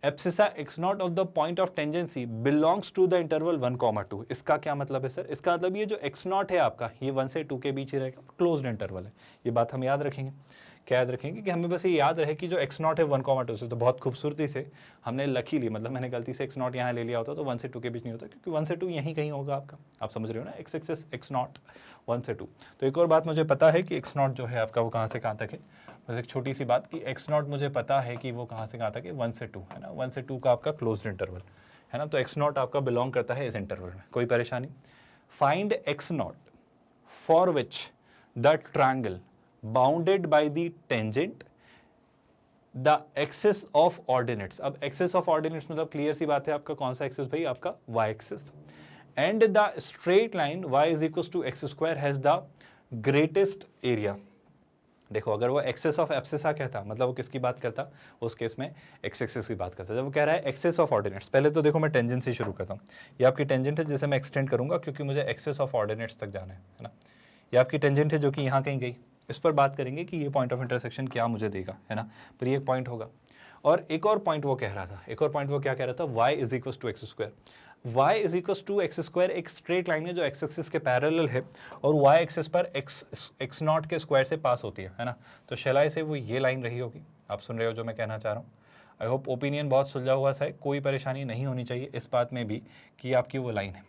[SPEAKER 1] abscissa x not of the point of tangency belongs to the interval 1,2। इसका क्या मतलब है सर, इसका मतलब ये जो एक्स नॉट है आपका, ये 1 से 2 के बीच ही रहेगा, क्लोज्ड इंटरवल है। ये बात हम याद रखेंगे, क्या याद रखेंगे कि हमें बस ये याद रहे कि जो एक्स नॉट है 1,2 से, तो बहुत खूबसूरती से हमने लख ही ली, मतलब मैंने गलती से एक्स नॉट यहाँ ले लिया होता तो 1 से 2 के बीच नहीं होता, क्योंकि 1 से 2 यहीं कहीं होगा आपका, आप समझ रहे हो ना, एक्स एक्सिस एक्स नॉट 1 से 2। तो एक और बात मुझे पता है कि एक्स नॉट जो है आपका वो कहाँ से कहाँ तक है, बस एक छोटी सी बात कि एक्स नॉट मुझे पता है कि वो कहाँ से कहाँ तक है, 1 से 2, है ना, 1 से 2 का आपका क्लोज्ड इंटरवल, है ना। तो एक्स नॉट आपका बिलोंग करता है इस इंटरवल में, कोई परेशानी। Find x not for which the triangle bounded by the tangent the axis of ordinates. अब एक्सिस ऑफ ऑर्डिनेट्स मतलब क्लियर सी बात है, आपका कौन सा एक्सिस भाई, आपका y axis, and the straight line y is equal to x square has the greatest area. देखो अगर वो एक्सेस ऑफ एब्सिसा कहता, मतलब वो किसकी बात करता, उस केस में एक्स एक्सिस की बात करता। जब वो कह रहा है एक्सेस ऑफ ऑर्डिनेट्स, पहले तो देखो मैं टेंजेंट से शुरू करता हूँ। ये आपकी टेंजेंट है जिसे मैं एक्सटेंड करूंगा क्योंकि मुझे एक्सेस ऑफ ऑर्डिनेट्स तक जाना है ना। ये आपकी टेंजेंट है जो कि यहाँ कहीं गई, इस पर बात करेंगे कि ये पॉइंट ऑफ इंटरसेक्शन क्या मुझे देगा, है ना, पर ये एक पॉइंट होगा। और एक और पॉइंट वो कह रहा था, एक और पॉइंट वो क्या कह रहा था, y is equal to x square. y is equal to x square एक स्ट्रेट लाइन है जो एक्स एक्सिस के पैरेलल है और y एक्सिस पर एक्स नॉट के स्क्वायर से पास होती है ना। तो शैलाई से वो ये लाइन रही होगी, आप सुन रहे हो जो मैं कहना चाह रहा हूँ। आई होप ओपिनियन बहुत सुलझा हुआ सा है, कोई परेशानी नहीं होनी चाहिए इस बात में भी कि आपकी वो लाइन है।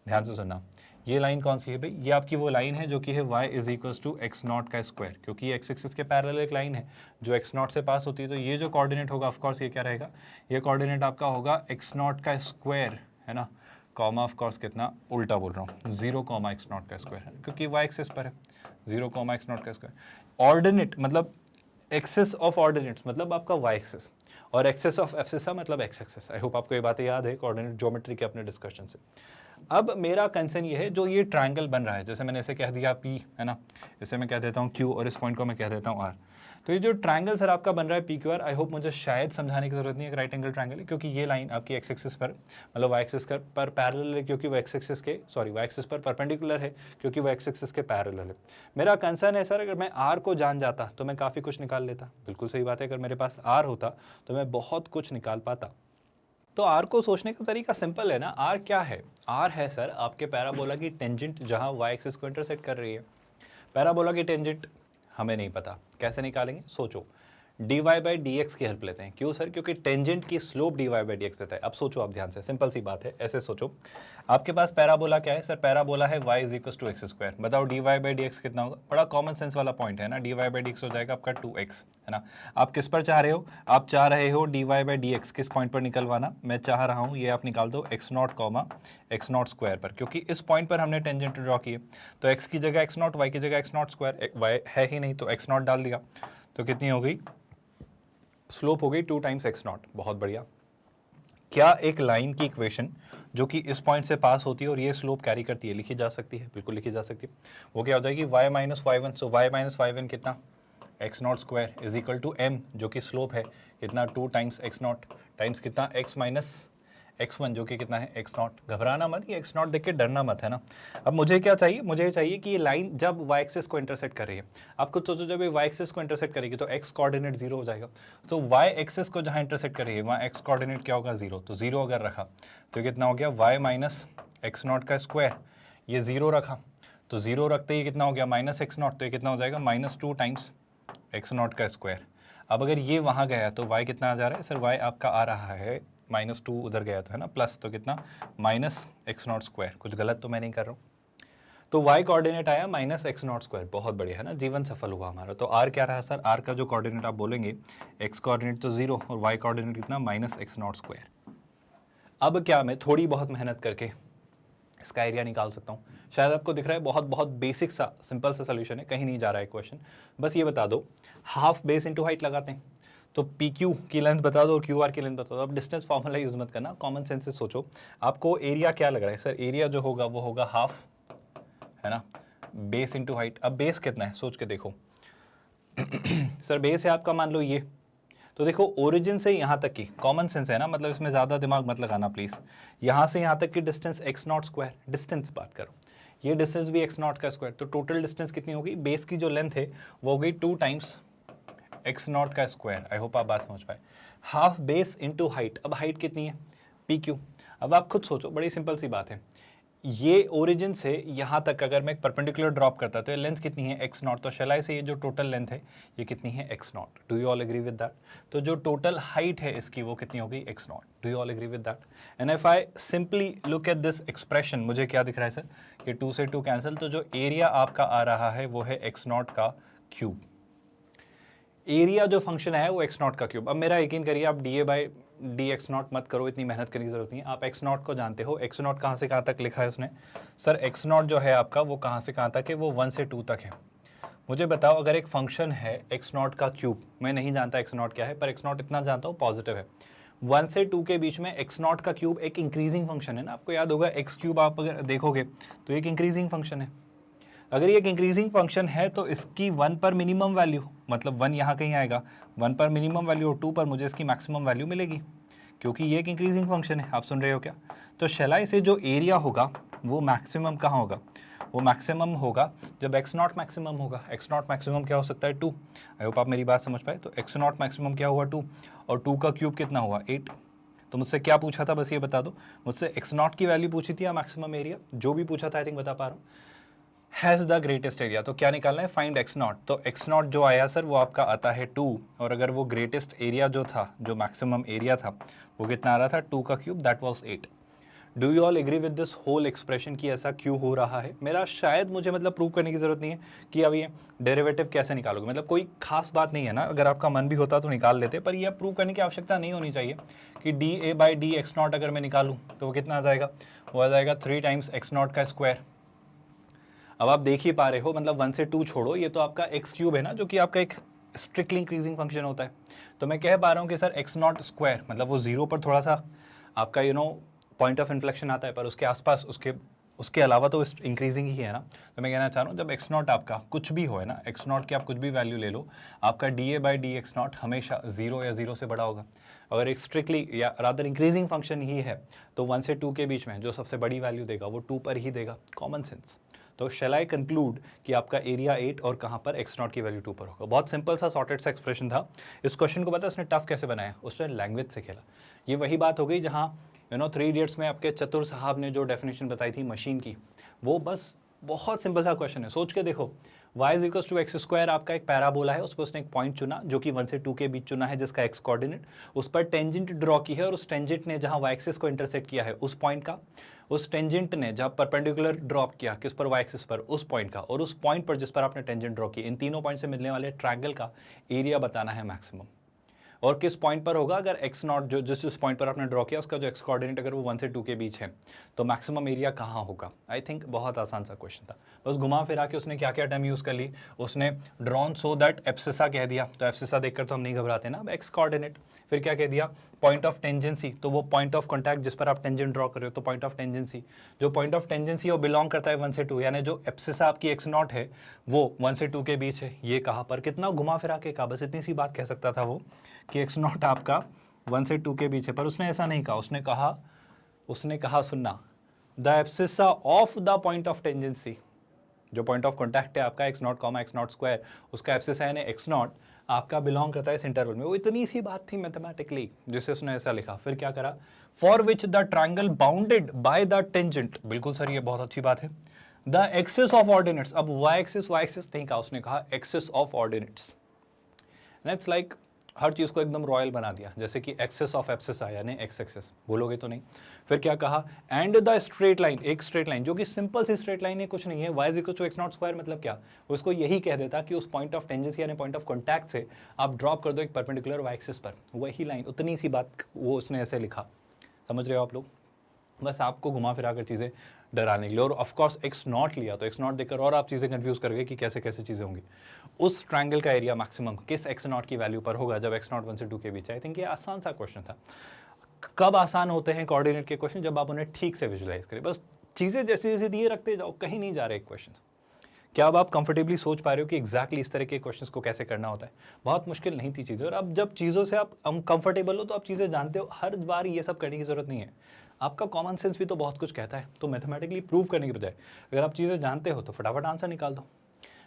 [SPEAKER 1] ध्यान से सुनना, ये लाइन कौन सी है भाई, ये आपकी वो लाइन है जो कि है y is equals to x not का स्क्वायर, क्योंकि ये एक्स एक्सिस के पैरेलल एक लाइन है जो एक्स नॉट से पास होती है। तो ये जो कोऑर्डिनेट होगा ऑफ कोर्स ये क्या रहेगा, ये कोऑर्डिनेट आपका होगा एक्स नॉट का स्क्वायर, है ना, कॉमा ऑफ कोर्स कितना उल्टा बोल रहा हूँ, 0 कॉमा एक्स नॉट का स्क्वायर है, क्योंकि y एक्सिस पर है 0 कॉमा एक्स नॉट का स्क्वायर। ऑर्डिनेट मतलब एक्सेस ऑफ ऑर्डिनेट्स मतलब आपका y एक्सिस, और एक्सेस ऑफ एब्सिसा मतलब एक्स एक्सिस। आई होप आपको ये बातें याद है कोऑर्डिनेट ज्योमेट्री के अपने डिस्कशन से। अब मेरा कंसर्न ये है, जो ये ट्रायंगल बन रहा है, जैसे मैंने इसे कह दिया P, है ना, इसे मैं कह देता हूँ Q और इस पॉइंट को मैं कह देता हूँ R। तो ये जो ट्रायंगल सर आपका बन रहा है PQR, आई होप मुझे शायद समझाने की जरूरत नहीं है, राइट एंगल ट्रायंगल है, क्योंकि ये लाइन आपकी एक्स एक्सिस पर मतलब y एक्सिस पर पैरेलल है, क्योंकि वो एक्स एक्सिस के y एक्सिस पर परपेंडिकुलर है क्योंकि वो एक्स एक्सिस के पैरेलल है। मेरा कंसर्न है सर, अगर मैं R को जान जाता तो मैं काफ़ी कुछ निकाल लेता। बिल्कुल सही बात है, अगर मेरे पास R होता तो मैं बहुत कुछ निकाल पाता। तो R को सोचने का तरीका सिंपल है ना। R क्या है, R है सर आपके पैराबोला की टेंजेंट जहां y एक्सिस को इंटरसेक्ट कर रही है। पैराबोला की टेंजेंट हमें नहीं पता, कैसे निकालेंगे, सोचो। D Y by D x की हेल्प लेते हैं। क्यों सर? क्योंकि टेंजेंट की slope d Y by D x देता है। अब सोचो आप ध्यान से, सिंपल सी बात है, ऐसे सोचो, आपके पास पैराबोला क्या है सर? पैराबोला है y is equal to x square. बताओ D Y by D X कितना होगा? बड़ा कॉमन सेंस वाला पॉइंट है ना, D Y by D X हो जाएगा आपका 2x, है ना। आप किस पर चाह रहे हो? आप चाह रहे हो d Y by D x किस पॉइंट पर निकलवाना? मैं चाह रहा हूँ ये आप निकाल दो x not comma x not square पर, क्योंकि इस पॉइंट पर हमने टेंजेंट ड्रॉ किए, तो x की जगह x नॉट, y की जगह x नॉट स्क्वायर, y है ही नहीं तो x नॉट डाल दिया, तो कितनी हो गई? स्लोप हो गई 2 टाइम्स एक्स नॉट। बहुत बढ़िया। क्या एक लाइन की इक्वेशन जो कि इस पॉइंट से पास होती है और ये स्लोप कैरी करती है लिखी जा सकती है? बिल्कुल लिखी जा सकती है। वो क्या हो जाएगी? y minus y one, so y minus y one कितना? X not square is equal to m जो कि स्लोप है कितना? 2 टाइम्स एक्स नॉट टाइम्स कितना? x माइनस एक्स वन जो कि कितना है? X not. घबराना मत, ये एक्स नॉट देख के डरना मत, है ना। अब मुझे क्या चाहिए? मुझे चाहिए कि ये लाइन जब वाई एक्सिस को इंटरसेक्ट कर रही है, आप खुद सोचो, जब ये वाई एक्सिस को इंटरसेक्ट करेगी तो एक्स कोऑर्डिनेट 0 हो जाएगा। तो वाई एक्सिस को जहाँ इंटरसेक्ट कर रही है वहाँ एक्स कोऑर्डिनेट क्या होगा? 0। तो 0 अगर रखा तो कितना हो गया? वाई माइनस एक्स नॉट का स्क्वायर, ये 0 रखा तो 0 रखते ही कितना हो गया? माइनस एक्स नॉट, तो ये कितना हो जाएगा? माइनस 2 टाइम्स एक्स नॉट का स्क्वायर। अब अगर ये वहाँ गया तो वाई कितना आ जा रहा है सर? वाई आपका आ रहा है -2, उधर गया तो है ना प्लस, तो कितना? Minus x not square. कुछ गलत तो मैं नहीं कर रहा हूँ। तो y कोऑर्डिनेट आया माइनस एक्स नॉट स्क्वायर। बहुत बढ़िया, है ना, जीवन सफल हुआ हमारा। तो r क्या रहा सर? r का जो कोऑर्डिनेट आप बोलेंगे, x कोऑर्डिनेट तो 0 और y कोऑर्डिनेट कितना? Minus x not square. अब क्या मैं थोड़ी बहुत मेहनत करके इसका एरिया निकाल सकता हूँ? शायद आपको दिख रहा है बहुत बहुत बेसिक सा सिंपल सा सोल्यूशन है, कहीं नहीं जा रहा है क्वेश्चन। बस ये बता दो, हाफ बेस इंटू हाइट लगाते हैं तो पी क्यू की लेंथ बता दो और क्यू आर की लेंथ बता दो। अब डिस्टेंस फॉर्मूला यूज मत करना, कॉमन सेंस से सोचो। आपको एरिया क्या लग रहा है सर? एरिया जो होगा वो होगा हाफ, है ना, बेस इंटू हाइट। अब बेस कितना है सोच के देखो सर बेस है आपका, मान लो ये, तो देखो ओरिजिन से यहाँ तक की, कॉमन सेंस है ना, मतलब इसमें ज़्यादा दिमाग मत लगाना प्लीज़। यहाँ से यहाँ तक की distance x not square, distance बात करो, ये डिस्टेंस भी एक्स नॉट का स्क्वायर, तो टोटल डिस्टेंस कितनी होगी? बेस की जो लेंथ है वो हो गई 2 टाइम्स एक्स नॉट का स्क्वायर। आई होप आप बात समझ पाए। हाफ बेस इंटू हाइट, अब हाइट कितनी है? P Q. अब आप खुद सोचो, बड़ी सिंपल सी बात है, ये ओरिजिन से यहाँ तक अगर मैं एक परपेंडिकुलर ड्रॉप करता तो ये लेंथ कितनी है? X not. तो शलाई से ये जो टोटल लेंथ है ये कितनी है? X not. Do you all agree with that? तो जो टोटल हाइट है इसकी वो कितनी होगी? X not. Do you all agree with that? And if I simply look at this expression, मुझे क्या दिख रहा है सर? ये 2 से 2 कैंसिल, तो जो एरिया आपका आ रहा है वो है एक्स नॉट का क्यूब। एरिया जो फंक्शन है वो एक्स नॉट का क्यूब। अब मेरा यकीन करिए, आप D a by D x not मत करो, इतनी मेहनत करने की जरूरत नहीं है। आप एक्स नॉट को जानते हो। एक्स नॉट कहाँ से कहाँ तक लिखा है उसने? सर एक्स नॉट जो है आपका वो कहाँ से कहाँ तक है? वो 1 से 2 तक है। मुझे बताओ, अगर एक फंक्शन है एक्स नॉट का क्यूब, मैं नहीं जानता एक्स नॉट क्या है, पर एक्स नॉट इतना जानता हूँ पॉजिटिव है, 1 से 2 के बीच में एक्स नॉट का क्यूब एक इंक्रीजिंग फंक्शन है ना। आपको याद होगा एक्स क्यूब आप अगर देखोगे तो एक इंक्रीजिंग फंक्शन है। अगर ये एक इंक्रीजिंग फंक्शन है तो इसकी 1 पर मिनिमम वैल्यू, मतलब 1 यहाँ कहीं आएगा, 1 पर मिनिमम वैल्यू और 2 पर मुझे इसकी मैक्सिमम वैल्यू मिलेगी, क्योंकि ये एक इंक्रीजिंग फंक्शन है। आप सुन रहे हो क्या? तो शलाई से जो एरिया होगा वो मैक्सिमम कहाँ होगा? वो मैक्सिमम होगा जब एक्स नॉट मैक्सिमम होगा। एक्स नॉट मैक्सिमम क्या हो सकता है? 2। आई होप आप मेरी बात समझ पाए। तो एक्स नॉट मैक्सिमम क्या हुआ? 2, और 2 का क्यूब कितना हुआ? 8। तो मुझसे क्या पूछा था बस ये बता दो, मुझसे एक्स नॉट की वैल्यू पूछी थी या मैक्सिमम एरिया? जो भी पूछा था आई थिंक बता पा रहा हूँ। हैज़ द ग्रेटेस्ट एरिया, तो क्या निकालना है? Find x not. तो एक्स नॉट जो आया सर वो आपका आता है 2, और अगर वो ग्रेटेस्ट एरिया जो था, जो मैक्सिमम एरिया था, वो कितना आ रहा था? 2 का cube, that was 8। Do you all agree with this whole expression कि ऐसा क्यों हो रहा है? मेरा शायद मुझे मतलब प्रूव करने की जरूरत नहीं है कि अब ये डेरिवेटिव कैसे निकालोगे, मतलब कोई खास बात नहीं है ना। अगर आपका मन भी होता तो निकाल लेते, पर यह प्रूव करने की आवश्यकता नहीं होनी चाहिए कि D a by D x not अगर मैं निकालूँ तो वो कितना आ जाएगा? वो आ जाएगा 3 टाइम्स एक्स नॉट का स्क्वायर। अब आप देख ही पा रहे हो, मतलब 1 से 2 छोड़ो, ये तो आपका एक्स क्यूब है ना, जो कि आपका एक स्ट्रिक्टली इंक्रीजिंग फंक्शन होता है। तो मैं कह पा रहा हूँ कि सर एक्स नॉट स्क्वायर, मतलब वो 0 पर थोड़ा सा आपका पॉइंट ऑफ इन्फ्लेक्शन आता है, पर उसके आसपास उसके अलावा तो इंक्रीजिंग ही है ना। तो मैं कहना चाह रहा हूँ जब एक्स नॉट आपका कुछ भी हो, है ना, एक्स नॉट की आप कुछ भी वैल्यू ले लो, आपका D a by D x not हमेशा 0 या 0 से बड़ा होगा। अगर एक स्ट्रिक्टली या रादर इंक्रीजिंग फंक्शन ही है तो 1 से 2 के बीच में जो सबसे बड़ी वैल्यू देगा वो 2 पर ही देगा। Common sense. तो शैल आई कंक्लूड कि आपका एरिया 8 और कहाँ पर एक्स नॉट की वैल्यू 2 पर होगा। बहुत सिंपल सा सॉर्टेड सा एक्सप्रेशन था। इस क्वेश्चन को पता है उसने टफ कैसे बनाया? उसने लैंग्वेज से खेला। ये वही बात हो गई जहाँ 3 इडियट्स में आपके चतुर साहब ने जो डेफिनेशन बताई थी मशीन की, वो बस बहुत सिंपल सा क्वेश्चन है। सोच के देखो, y is equal to x square आपका एक पैराबोला है, उस पर उसने एक पॉइंट चुना जो कि 1 से 2 के बीच चुना है जिसका x कोऑर्डिनेट, उस पर टेंजेंट ड्रॉ की है और उस टेंजेंट ने जहां y एक्सिस को इंटरसेक्ट किया है उस पॉइंट का, उस टेंजेंट ने जहां परपेंडिकुलर ड्रॉप किया किस पर y एक्सिस पर उस पॉइंट का, और उस पॉइंट पर जिस पर आपने टेंजेंट ड्रॉ की, इन तीनों पॉइंट से मिलने वाले ट्रायंगल का एरिया बताना है मैक्सिमम। और किस पॉइंट पर होगा, अगर x नॉट जो जिस पॉइंट पर आपने ड्रॉ किया उसका जो x कोऑर्डिनेट अगर वो 1 से 2 के बीच है तो मैक्सिमम एरिया कहाँ होगा। आई थिंक बहुत आसान सा क्वेश्चन था, बस घुमा फिरा के उसने क्या क्या टर्म यूज़ कर ली, उसने ड्रॉन सो दैट एब्सिसा कह दिया, तो एब्सिसा देखकर तो हम नहीं घबराते ना, अब x कोऑर्डिनेट, फिर क्या कह दिया पॉइंट ऑफ टेंजेंसी, तो वो पॉइंट ऑफ कॉन्टैक्ट जिस पर आप टेंजेंट ड्रॉ कर रहे हो, तो पॉइंट ऑफ टेंजेंसी, जो पॉइंट ऑफ टेंजेंसी वो बिलोंग करता है 1 से 2, यानी जो एब्सिसा आपकी x नॉट है वो 1 से 2 के बीच है, ये कहाँ पर, कितना घुमा फिरा के कहा, बस इतनी सी बात कह सकता था वो कि x नॉट आपका 1 से 2 के बीच है, पर उसने ऐसा नहीं कहा, उसने कहा सुनना the abscissa of the point of tangency, जो पॉइंट ऑफ कॉन्टैक्ट है आपका x not comma x not square, उसका एब्सिसा यानी x नॉट आपका बिलोंग करता है इस इंटरवल में। वो इतनी सी बात थी मैथमेटिकली जिसे उसने ऐसा लिखा। फिर क्या करा, for which the triangle bounded by the tangent, बिल्कुल सर ये बहुत अच्छी बात है, द एक्सिस ऑफ ऑर्डिनेट्स, अब y एक्सिस नहीं कहा, उसने कहा axis of ordinates, it's like हर चीज़ को एकदम रॉयल बना दिया, जैसे कि एक्सेस ऑफ एब्सिसा यानी एक्स एक्सेस, बोलोगे तो नहीं। फिर क्या कहा, एंड द स्ट्रेट लाइन, एक स्ट्रेट लाइन जो कि सिंपल सी स्ट्रेट लाइन है, कुछ नहीं है, y is equal to x not square, मतलब क्या, उसको यही कह देता कि उस पॉइंट ऑफ टेंजेंसी यानी पॉइंट ऑफ कॉन्टैक्ट से आप ड्रॉप कर दो एक परपेंडिकुलर y एक्सिस पर, वही लाइन, उतनी सी बात वो उसने ऐसे लिखा, समझ रहे हो आप लोग, बस आपको घुमा फिरा कर चीज़ें डराने के लिए। और ऑफ कोर्स एक्स नॉट लिया तो एक्स नॉट देकर और आप चीज़ें कंफ्यूज कर गए कि कैसे कैसे चीज़ें होंगी। उस ट्रायंगल का एरिया मैक्सिमम किस एक्स नॉट की वैल्यू पर होगा जब एक्स नॉट 1 से 2 के बीच है। आई थिंक ये आसान सा क्वेश्चन था। कब आसान होते हैं कोऑर्डिनेट के क्वेश्चन, जब आप उन्हें ठीक से विजुलाइज करें, बस चीज़ें जैसी जैसी दिए रखते जाओ, कहीं नहीं जा रहे क्वेश्चन। क्या अब आप कंफर्टेबली सोच पा रहे हो कि एग्जैक्टली इस तरह के क्वेश्चंस को कैसे करना होता है। बहुत मुश्किल नहीं थी चीज़ें, और अब जब चीज़ों से आप कंफर्टेबल हो तो आप चीज़ें जानते हो, हर बार ये सब करने की ज़रूरत नहीं है। आपका कॉमन सेंस भी तो बहुत कुछ कहता है, तो मैथमेटिकली प्रूव करने के बजाय अगर आप चीज़ें जानते हो तो फटाफट आंसर निकाल दो।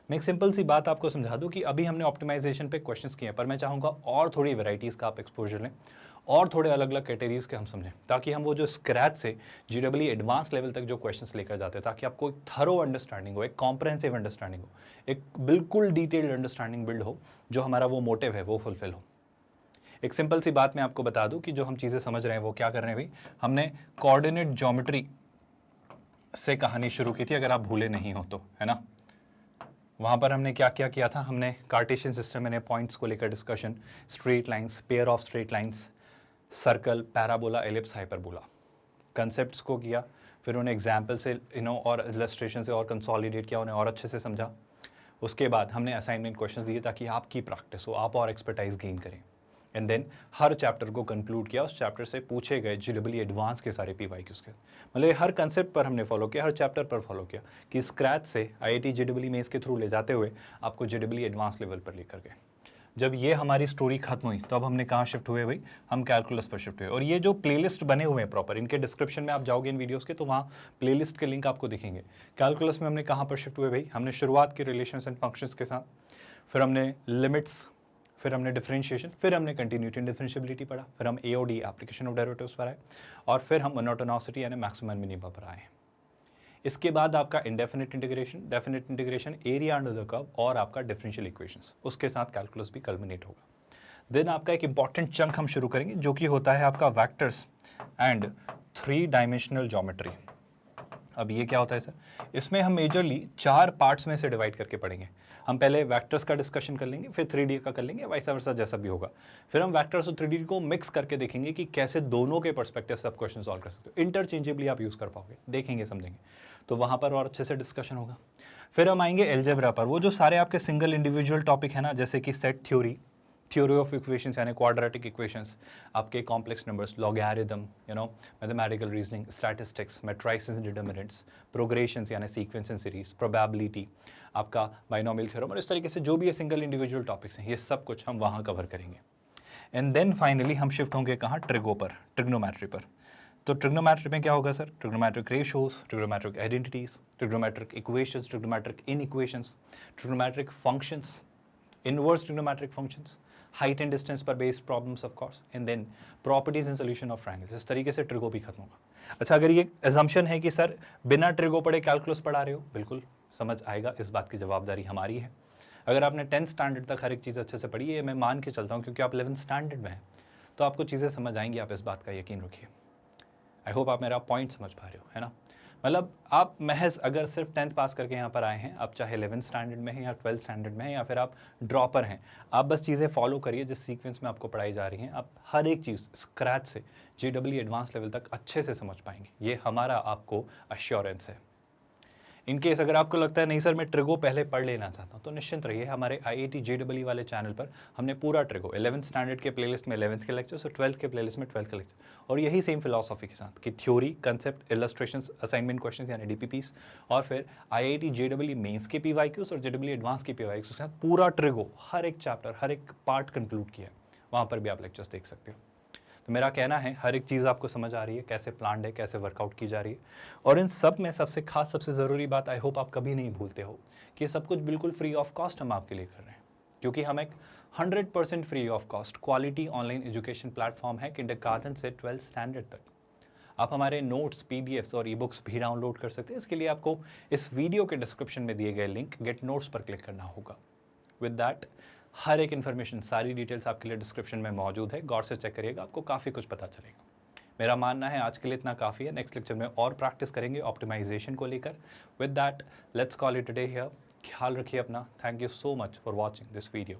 [SPEAKER 1] मैं एक सिंपल सी बात आपको समझा दूं कि अभी हमने ऑप्टिमाइजेशन पे क्वेश्चंस किए हैं, पर मैं चाहूँगा और थोड़ी वैरायटीज़ का आप एक्सपोजर लें और थोड़े अलग अलग कैटेगरीज के हम समझें, ताकि हम वो जो स्क्रैच से GEE एडवांस लेवल तक जो क्वेश्चंस लेकर जाते हैं, ताकि आपको एक थरो अंडरस्टैंडिंग हो, एक कॉम्प्रहेंसिव अंडरस्टैंडिंग हो, एक बिल्कुल डिटेल्ड अंडरस्टैंडिंग बिल्ड हो, जो हमारा वो मोटिव है वो फुलफिल हो। एक सिंपल सी बात मैं आपको बता दूं कि जो हम चीज़ें समझ रहे हैं वो क्या कर रहे हैं भाई, हमने कोऑर्डिनेट ज्योमेट्री से कहानी शुरू की थी, अगर आप भूले नहीं हो तो, है ना। वहाँ पर हमने क्या क्या किया था, हमने कार्टेशियन सिस्टम में पॉइंट्स को लेकर discussion, straight lines, pair of straight lines, circle, parabola, ellipse, hyperbola, concepts को किया, फिर उन्हें एग्जाम्पल से और इलस्ट्रेशन से और कंसोलिडेट किया, उन्हें और अच्छे से समझा। उसके बाद हमने असाइनमेंट क्वेश्चंस दिए ताकि आपकी प्रैक्टिस हो, आप और एक्सपर्टाइज गेन करें। एंड देन हर चैप्टर को कंक्लूड किया, उस चैप्टर से पूछे गए GEE एडवांस के सारे PYQs के, मतलब हर कंसेप्ट पर हमने फॉलो किया, हर चैप्टर पर फॉलो किया, कि स्क्रैच से IIT JEE में इसके थ्रू ले जाते हुए आपको GEE एडवांस लेवल पर लेकर गए। जब ये हमारी स्टोरी खत्म हुई तो अब हमने कहाँ शिफ्ट हुए भाई, हम कैलकुलस पर शिफ्ट हुए। और ये जो प्लेलिस्ट बने हुए हैं प्रॉपर, इनके डिस्क्रिप्शन में आप जाओगे इन वीडियोस के तो वहाँ प्लेलिस्ट के लिंक आपको दिखेंगे। कैलकुलस में हमने कहाँ पर शिफ्ट हुए भाई, हमने शुरुआत की रिलेशंस एंड फंक्शंस के साथ, फिर हमने लिमिट्स, फिर हमने डिफरेंशिएशन, फिर हमने कंटिन्यूटी एंड डिफरेंशिएबिलिटी पढ़ा, फिर हम AOD एप्लीकेशन ऑफ डेरिवेटिव्स पर आए, और फिर हम मोनोटोनिसिटी यानी मैक्सिमम मिनिमम पर आए। इसके बाद आपका indefinite integration, definite integration, area under the curve, और आपका डिफरेंशियल इक्वेशंस, उसके साथ कैलकुलस भी कल्मिनेट होगा। देन आपका एक इंपॉर्टेंट चंक हम शुरू करेंगे जो कि होता है आपका वेक्टर्स एंड 3 डायमेंशनल ज्योमेट्री। अब ये क्या होता है सर, इसमें हम मेजरली 4 पार्ट्स में से डिवाइड करके पढ़ेंगे। हम पहले वेक्टर्स का डिस्कशन कर लेंगे, फिर 3D का कर लेंगे, वाइस वर्सा जैसा भी होगा। फिर हम वेक्टर्स और 3D को मिक्स करके देखेंगे कि कैसे दोनों के पर्सपेक्टिव से आप क्वेश्चन सॉल्व कर सकते हो, इंटरचेंजेबली आप यूज़ कर पाओगे, देखेंगे समझेंगे, तो वहाँ पर और अच्छे से डिस्कशन होगा। फिर हम आएंगे एल्जेब्रा पर, वो जो सारे आपके सिंगल इंडिविजुअल टॉपिक है ना, जैसे कि set theory, theory of equations यानी क्वाड्रेटिक इक्वेशंस, आपके complex numbers, logarithm, mathematical reasoning, statistics, matrices and determinants, progressions यानी सीक्वेंस एंड सीरीज, प्रोबेबिलिटी, आपका बाइनोमियल थ्योरम, और इस तरीके से जो भी ये सिंगल इंडिविजुअल टॉपिक्स हैं ये सब कुछ हम वहाँ कवर करेंगे। एंड देन फाइनली हम शिफ्ट होंगे कहाँ, ट्रिगो पर, ट्रिग्नोमेट्री पर। तो ट्रिग्नोमेट्री में क्या होगा sir, trigonometric ratios, trigonometric identities, trigonometric equations, trigonometric inequations, trigonometric functions, inverse trigonometric functions, height and distance पर based problems of course, and then properties and solution of triangles. इस तरीके से ट्रिगो भी खत्म होगा। अच्छा, अगर ये अजम्पशन है कि सर बिना ट्रिगो पढ़े कैलकुलस पढ़ा रहे हो, बिल्कुल समझ आएगा, इस बात की जवाबदारी हमारी है। अगर आपने 10th स्टैंडर्ड तक हर एक चीज़ अच्छे से पढ़ी है, मैं मान के चलता हूँ क्योंकि आप 11th स्टैंडर्ड में हैं, तो आपको चीज़ें समझ आएंगी, आप इस बात का यकीन रखिए। आई होप आप मेरा पॉइंट समझ पा रहे हो, है ना। मतलब आप महज अगर सिर्फ 10th पास करके यहाँ पर आए हैं, आप चाहे 11th स्टैंडर्ड में हैं या 12th स्टैंडर्ड में हैं या फिर आप ड्रॉपर हैं, आप बस चीज़ें फॉलो करिए जिस सीक्वेंस में आपको पढ़ाई जा रही हैं, आप हर एक चीज़ स्क्रैच से JEE एडवांस लेवल तक अच्छे से समझ पाएंगे। ये हमारा आपको अश्योरेंस है। इन केस अगर आपको लगता है नहीं सर मैं ट्रिगो पहले पढ़ लेना चाहता हूँ, तो निश्चिंत रहिए, हमारे IIT JEE वाले चैनल पर हमने पूरा ट्रिगो 11th स्टैंडर्ड के प्लेलिस्ट में 11th के लेक्चर्स और 12th के प्लेलिस्ट में 12th के लेक्चर, और यही सेम फिलॉसफी के साथ कि theory, concept, illustrations, assignment questions यानी DPPs, और फिर IIT JEE मेंस के PYQs और JEE एडवांस के PYQs के साथ पूरा ट्रिगो, हर एक चैप्टर, हर एक पार्ट कंक्लूड किया है। वहाँ पर भी आप लेक्चर्स देख सकते हो। तो मेरा कहना है हर एक चीज़ आपको समझ आ रही है, कैसे प्लान्ड है, कैसे वर्कआउट की जा रही है। और इन सब में सबसे खास, सबसे ज़रूरी बात, आई होप आप कभी नहीं भूलते हो कि ये सब कुछ बिल्कुल फ्री ऑफ कॉस्ट हम आपके लिए कर रहे हैं, क्योंकि हम एक 100% free of cost quality online education platform है किंडरगार्टन से 12th स्टैंडर्ड तक। आप हमारे नोट्स, PDFs और ई-बुक्स भी डाउनलोड कर सकते हैं। इसके लिए आपको इस वीडियो के डिस्क्रिप्शन में दिए गए लिंक गेट नोट्स पर क्लिक करना होगा। विद दैट हर एक इन्फॉर्मेशन, सारी डिटेल्स आपके लिए डिस्क्रिप्शन में मौजूद है, गौर से चेक करिएगा, आपको काफ़ी कुछ पता चलेगा। मेरा मानना है आज के लिए इतना काफ़ी है। नेक्स्ट लेक्चर में और प्रैक्टिस करेंगे ऑप्टिमाइजेशन को लेकर। With that let's call it today here. ख्याल रखिए अपना। Thank you so much for watching this video.